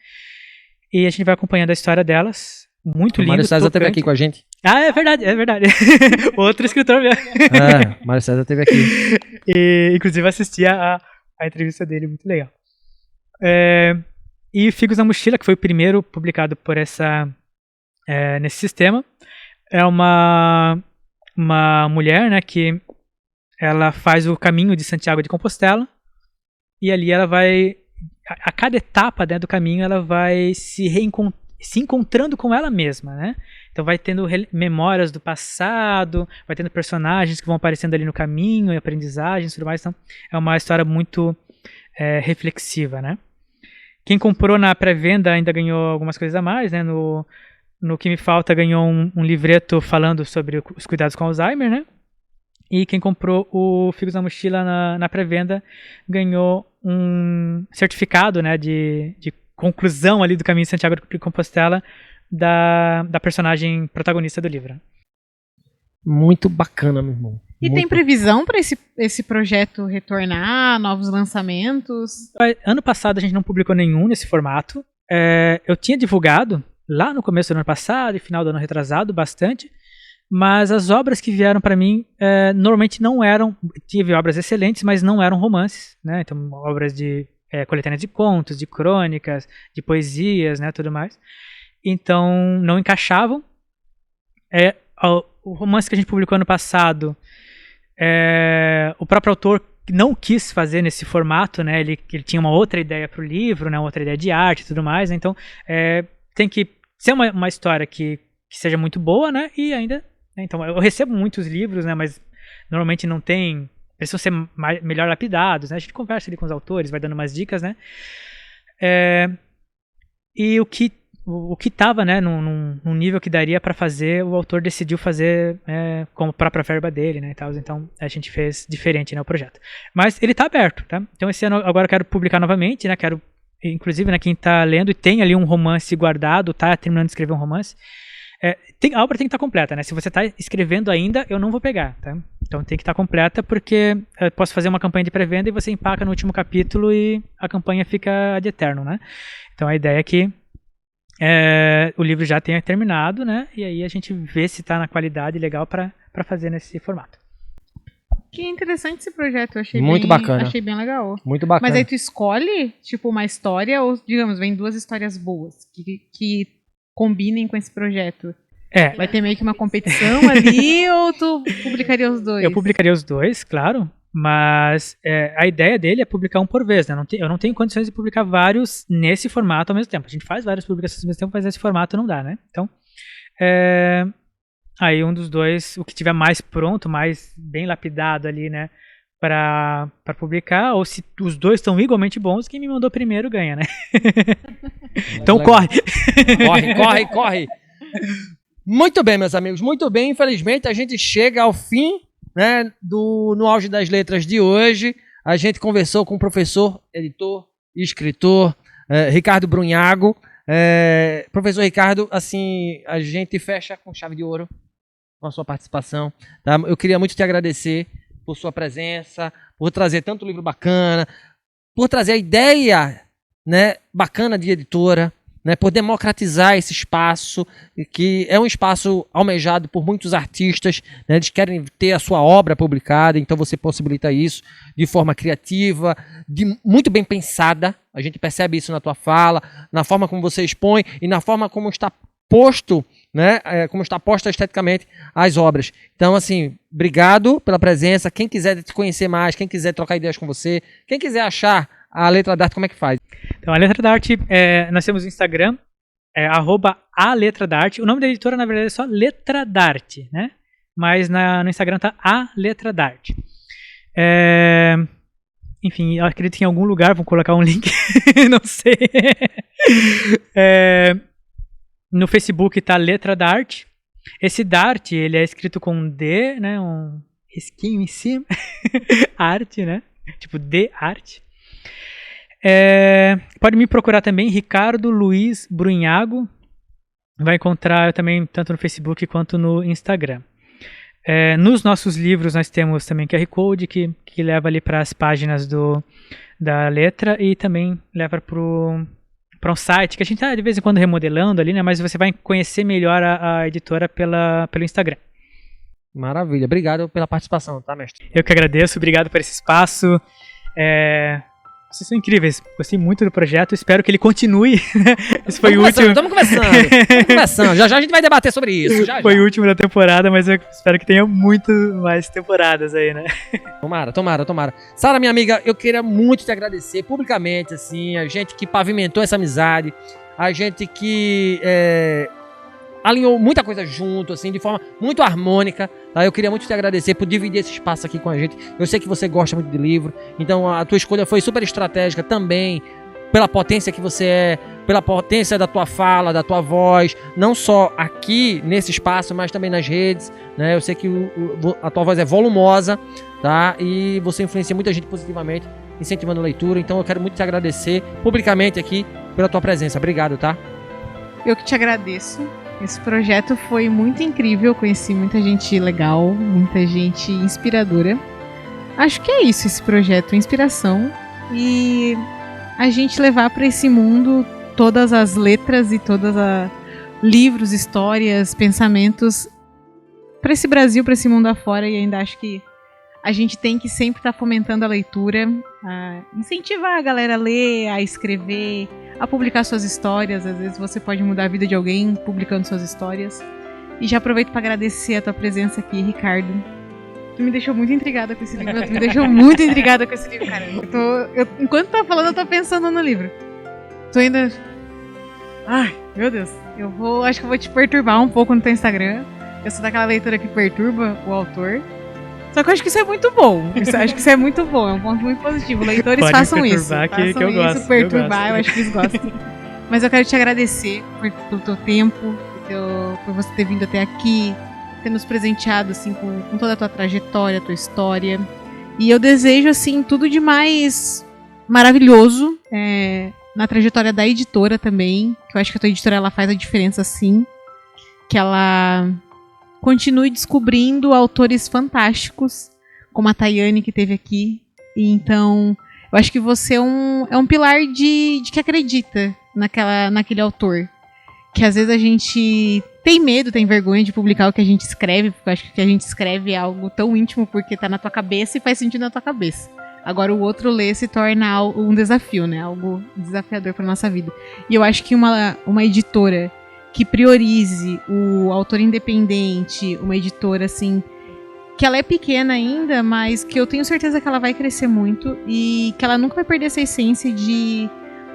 E a gente vai acompanhando a história delas, muito lindo. Mário César esteve aqui com a gente. Ah, é verdade. Outro escritor mesmo. Mário César esteve aqui. E, inclusive assisti a entrevista dele, muito legal. E Figos na Mochila, que foi o primeiro publicado por nesse sistema, é uma mulher, né, que ela faz o caminho de Santiago de Compostela, e ali ela vai, a cada etapa, né, do caminho, ela vai se encontrando com ela mesma, né? Então vai tendo memórias do passado, vai tendo personagens que vão aparecendo ali no caminho, e aprendizagens e tudo mais. Então é uma história muito reflexiva, né? Quem comprou na pré-venda ainda ganhou algumas coisas a mais, né? No Que Me Falta ganhou um livreto falando sobre os cuidados com Alzheimer, né? E quem comprou o Figos na Mochila na pré-venda ganhou um certificado, né, de conclusão ali do caminho de Santiago de Compostela da personagem protagonista do livro. Muito bacana, meu irmão. E tem previsão para esse projeto retornar, novos lançamentos? Ano passado a gente não publicou nenhum nesse formato. Eu tinha divulgado lá no começo do ano passado e final do ano retrasado bastante, mas as obras que vieram para mim normalmente não eram, tive obras excelentes, mas não eram romances, né? Então obras de coletâneas de contos, de crônicas, de poesias, né, tudo mais. Então não encaixavam. O romance que a gente publicou ano passado, o próprio autor não quis fazer nesse formato, né? Ele tinha uma outra ideia para o livro, né? Outra ideia de arte e tudo mais, né? Então tem que ser uma história que seja muito boa, né? E ainda, né? Então eu recebo muitos livros, né? Mas normalmente não tem, precisam ser melhor lapidados, né? A gente conversa ali com os autores, vai dando umas dicas, né? E o que estava, né, num nível que daria para fazer, o autor decidiu fazer com a própria verba dele, né, e tal. Então a gente fez diferente, né, o projeto. Mas ele está aberto, tá? Então esse ano agora eu quero publicar novamente, né, quero inclusive, né, quem tá lendo e tem ali um romance guardado, tá terminando de escrever um romance, a obra tem que estar completa, né? Se você tá escrevendo ainda, eu não vou pegar, tá? Então tem que estar completa, porque eu posso fazer uma campanha de pré-venda e você empaca no último capítulo e a campanha fica ad eterno, né? Então a ideia é que o livro já tenha terminado, né? E aí a gente vê se tá na qualidade legal para fazer nesse formato. Que interessante esse projeto, eu achei Muito bacana. Achei bem legal. Muito bacana. Mas aí tu escolhe, tipo, uma história ou, digamos, vem 2 histórias boas que combinem com esse projeto? Vai ter meio que uma competição ali ou tu publicaria os 2? Eu publicaria os 2, claro, mas a ideia dele é publicar um por vez, né? Eu não tenho condições de publicar vários nesse formato ao mesmo tempo. A gente faz várias publicações ao mesmo tempo, mas nesse formato não dá, né? Então, aí um dos 2, o que tiver mais pronto, mais bem lapidado ali, né, para publicar, ou se os 2 estão igualmente bons, quem me mandou primeiro ganha, né? Então corre! Corre! Muito bem, meus amigos, muito bem. Infelizmente, a gente chega ao fim, né, no Auge das Letras de hoje. A gente conversou com o professor, editor e escritor Ricardo Brunhago. Professor Ricardo, assim, a gente fecha com chave de ouro com a sua participação. Tá? Eu queria muito te agradecer por sua presença, por trazer tanto livro bacana, por trazer a ideia, né, bacana de editora, né, por democratizar esse espaço, que é um espaço almejado por muitos artistas, né, eles querem ter a sua obra publicada, então você possibilita isso de forma criativa, muito bem pensada, a gente percebe isso na tua fala, na forma como você expõe e na forma como está posto, né, como está posta esteticamente as obras. Então, assim, obrigado pela presença. Quem quiser te conhecer mais, quem quiser trocar ideias com você, quem quiser achar a Letra da Arte, como é que faz? Então, a Letra da Arte, nós temos o Instagram, @aletradaarte. O nome da editora, na verdade, é só Letra da Arte, né? Mas no Instagram tá A Letra da Arte. Enfim, eu acredito que em algum lugar vão colocar um link, não sei. No Facebook tá Letra da Arte. Esse Darte, ele é escrito com um D, né? Um risquinho em cima. Arte, né? Tipo D Arte. Pode me procurar também, Ricardo Luiz Brunhago. Vai encontrar também tanto no Facebook quanto no Instagram. Nos nossos livros nós temos também QR Code que leva ali para as páginas da letra e também leva para um site que a gente está de vez em quando remodelando ali, né? Mas você vai conhecer melhor a editora pelo Instagram. Maravilha, obrigado pela participação, tá, mestre? Eu que agradeço, obrigado por esse espaço. Vocês são incríveis, gostei muito do projeto, espero que ele continue. Esse foi o último. Estamos conversando. Já a gente vai debater sobre isso. Foi o último da temporada, mas eu espero que tenha muito mais temporadas aí, né? Tomara. Sara, minha amiga, eu queria muito te agradecer publicamente, assim, a gente que pavimentou essa amizade, a gente que alinhou muita coisa junto, assim, de forma muito harmônica, tá? Eu queria muito te agradecer por dividir esse espaço aqui com a gente. Eu sei que você gosta muito de livro, então a tua escolha foi super estratégica também, pela potência que você é, pela potência da tua fala, da tua voz, não só aqui nesse espaço, mas também nas redes, né? Eu sei que a tua voz é volumosa, tá? E você influencia muita gente positivamente, incentivando a leitura, então eu quero muito te agradecer publicamente aqui pela tua presença. Obrigado, tá? Eu que te agradeço. Esse projeto foi muito incrível, eu conheci muita gente legal, muita gente inspiradora. Acho que é isso, esse projeto, inspiração e a gente levar para esse mundo todas as letras e todas as livros, histórias, pensamentos para esse Brasil, para esse mundo afora, e ainda acho que a gente tem que sempre estar fomentando a leitura, a incentivar a galera a ler, a escrever, a publicar suas histórias. Às vezes você pode mudar a vida de alguém publicando suas histórias. E já aproveito para agradecer a tua presença aqui, Ricardo. Tu me deixou muito intrigada com esse livro. Cara. Enquanto tá falando, eu tô pensando no livro. Tô ainda... Ai, meu Deus. Acho que eu vou te perturbar um pouco no teu Instagram. Eu sou daquela leitura que perturba o autor. Só que eu acho que isso é muito bom. É um ponto muito positivo. Leitores pode façam isso. Que eu gosto. Perturbar, eu acho que eles gostam. Mas eu quero te agradecer pelo teu tempo, por você ter vindo até aqui, ter nos presenteado assim, com toda a tua trajetória, a tua história. E eu desejo assim, tudo de mais maravilhoso na trajetória da editora também, que eu acho que a tua editora ela faz a diferença sim, que ela continue descobrindo autores fantásticos, como a Tayane que teve aqui. E então, eu acho que você é um pilar de que acredita naquele autor. Que às vezes a gente tem medo, tem vergonha de publicar o que a gente escreve, porque eu acho que o que a gente escreve é algo tão íntimo porque tá na tua cabeça e faz sentido na tua cabeça. Agora o outro ler se torna um desafio, né? Algo desafiador para nossa vida. E eu acho que uma editora que priorize o autor independente, uma editora assim, que ela é pequena ainda, mas que eu tenho certeza que ela vai crescer muito e que ela nunca vai perder essa essência de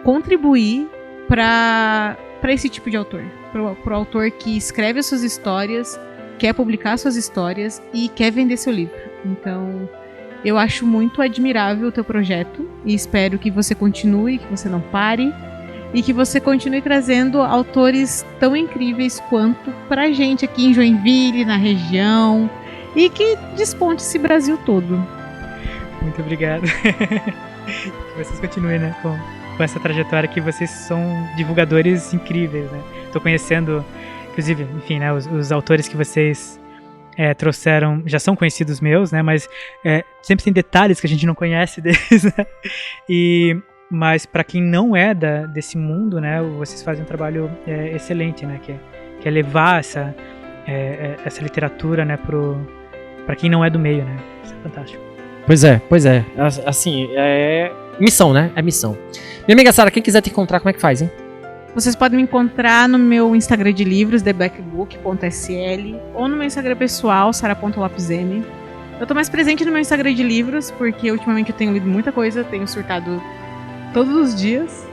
contribuir para esse tipo de autor. Pro autor que escreve as suas histórias, quer publicar suas histórias e quer vender seu livro. Então, eu acho muito admirável o teu projeto e espero que você continue, que você não pare e que você continue trazendo autores tão incríveis quanto pra gente aqui em Joinville, na região, e que desponte esse Brasil todo. Muito obrigado. Que vocês continuem, né, com essa trajetória, que vocês são divulgadores incríveis, né? Tô conhecendo, inclusive, enfim, né, os autores que vocês trouxeram já são conhecidos meus, né? Mas sempre tem detalhes que a gente não conhece deles, né? Mas para quem não é desse mundo, né? Vocês fazem um trabalho excelente, né? Que é levar essa literatura, né? Para quem não é do meio, né? Isso é fantástico. Pois é. Assim, é missão, né? É missão. Minha amiga Sara, quem quiser te encontrar, como é que faz, hein? Vocês podem me encontrar no meu Instagram de livros, theblackbook.sl, ou no meu Instagram pessoal, sara.lopesm. Eu tô mais presente no meu Instagram de livros, porque ultimamente eu tenho lido muita coisa, tenho surtado todos os dias.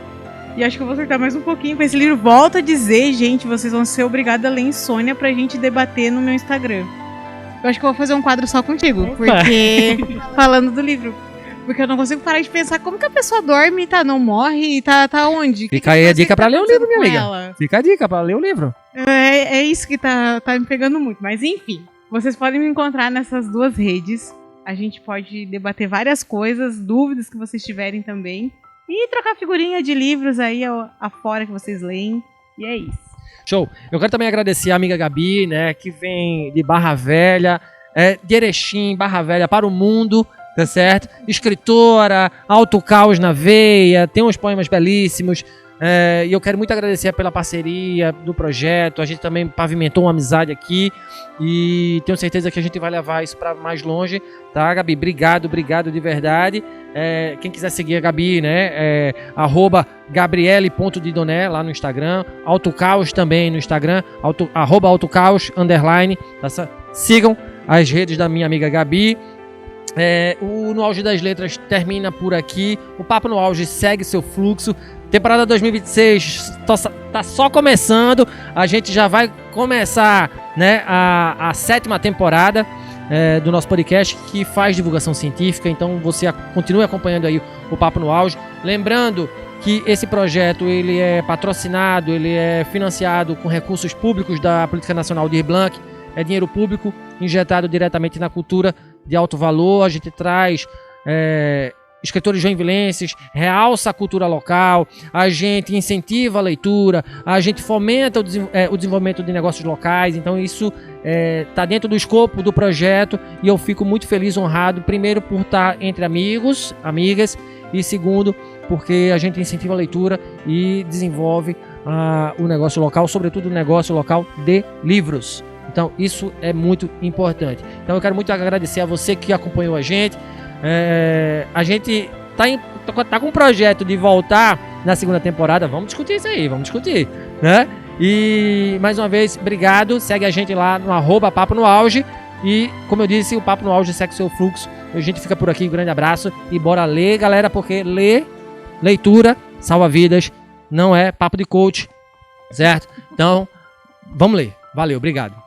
E acho que eu vou surtar mais um pouquinho com esse livro. Volto a dizer, gente, vocês vão ser obrigados a ler Insônia pra gente debater no meu Instagram. Eu acho que eu vou fazer um quadro só contigo, porque falando do livro. Porque eu não consigo parar de pensar como que a pessoa dorme e não morre e tá onde? Fica aí a dica pra ler o livro, minha amiga. Fica a dica pra ler o livro. É isso que tá me pegando muito. Mas enfim, vocês podem me encontrar nessas duas redes. A gente pode debater várias coisas, dúvidas que vocês tiverem também. E trocar figurinha de livros aí afora que vocês leem. E é isso. Show. Eu quero também agradecer a amiga Gabi, né, que vem de Barra Velha, de Erechim, Barra Velha para o mundo. Tá certo? Escritora, alto caos na veia, tem uns poemas belíssimos. E eu quero muito agradecer pela parceria do projeto. A gente também pavimentou uma amizade aqui e tenho certeza que a gente vai levar isso para mais longe, tá, Gabi? Obrigado de verdade. Quem quiser seguir a Gabi, né, @gabriele.didoné lá no Instagram, autocaos também no Instagram, @autocaos_, tá? Sigam as redes da minha amiga Gabi. O No Auge das Letras termina por aqui. O Papo no Auge segue seu fluxo. Temporada 2026 tá só começando. A gente já vai começar, né, a 7ª temporada do nosso podcast, que faz divulgação científica. Então você continue acompanhando aí o Papo no Auge. Lembrando que esse projeto ele é patrocinado, ele é financiado com recursos públicos da Política Nacional de Blanc. É dinheiro público injetado diretamente na cultura de alto valor. A gente traz escritores joinvilenses, realça a cultura local, a gente incentiva a leitura, a gente fomenta o desenvolvimento de negócios locais. Então isso está dentro do escopo do projeto e eu fico muito feliz, honrado, primeiro por estar entre amigos, amigas, e segundo porque a gente incentiva a leitura e desenvolve o negócio local, sobretudo o negócio local de livros. Então isso é muito importante. Então eu quero muito agradecer a você que acompanhou a gente. A gente tá com um projeto de voltar na 2ª temporada. Vamos discutir isso aí, né? E mais uma vez, obrigado. Segue a gente lá no @Papo no Auge. E como eu disse, o Papo no Auge segue seu fluxo. A gente fica por aqui, um grande abraço. E bora ler, galera, porque leitura salva vidas. Não é papo de coach, certo? Então, vamos ler. Valeu, obrigado.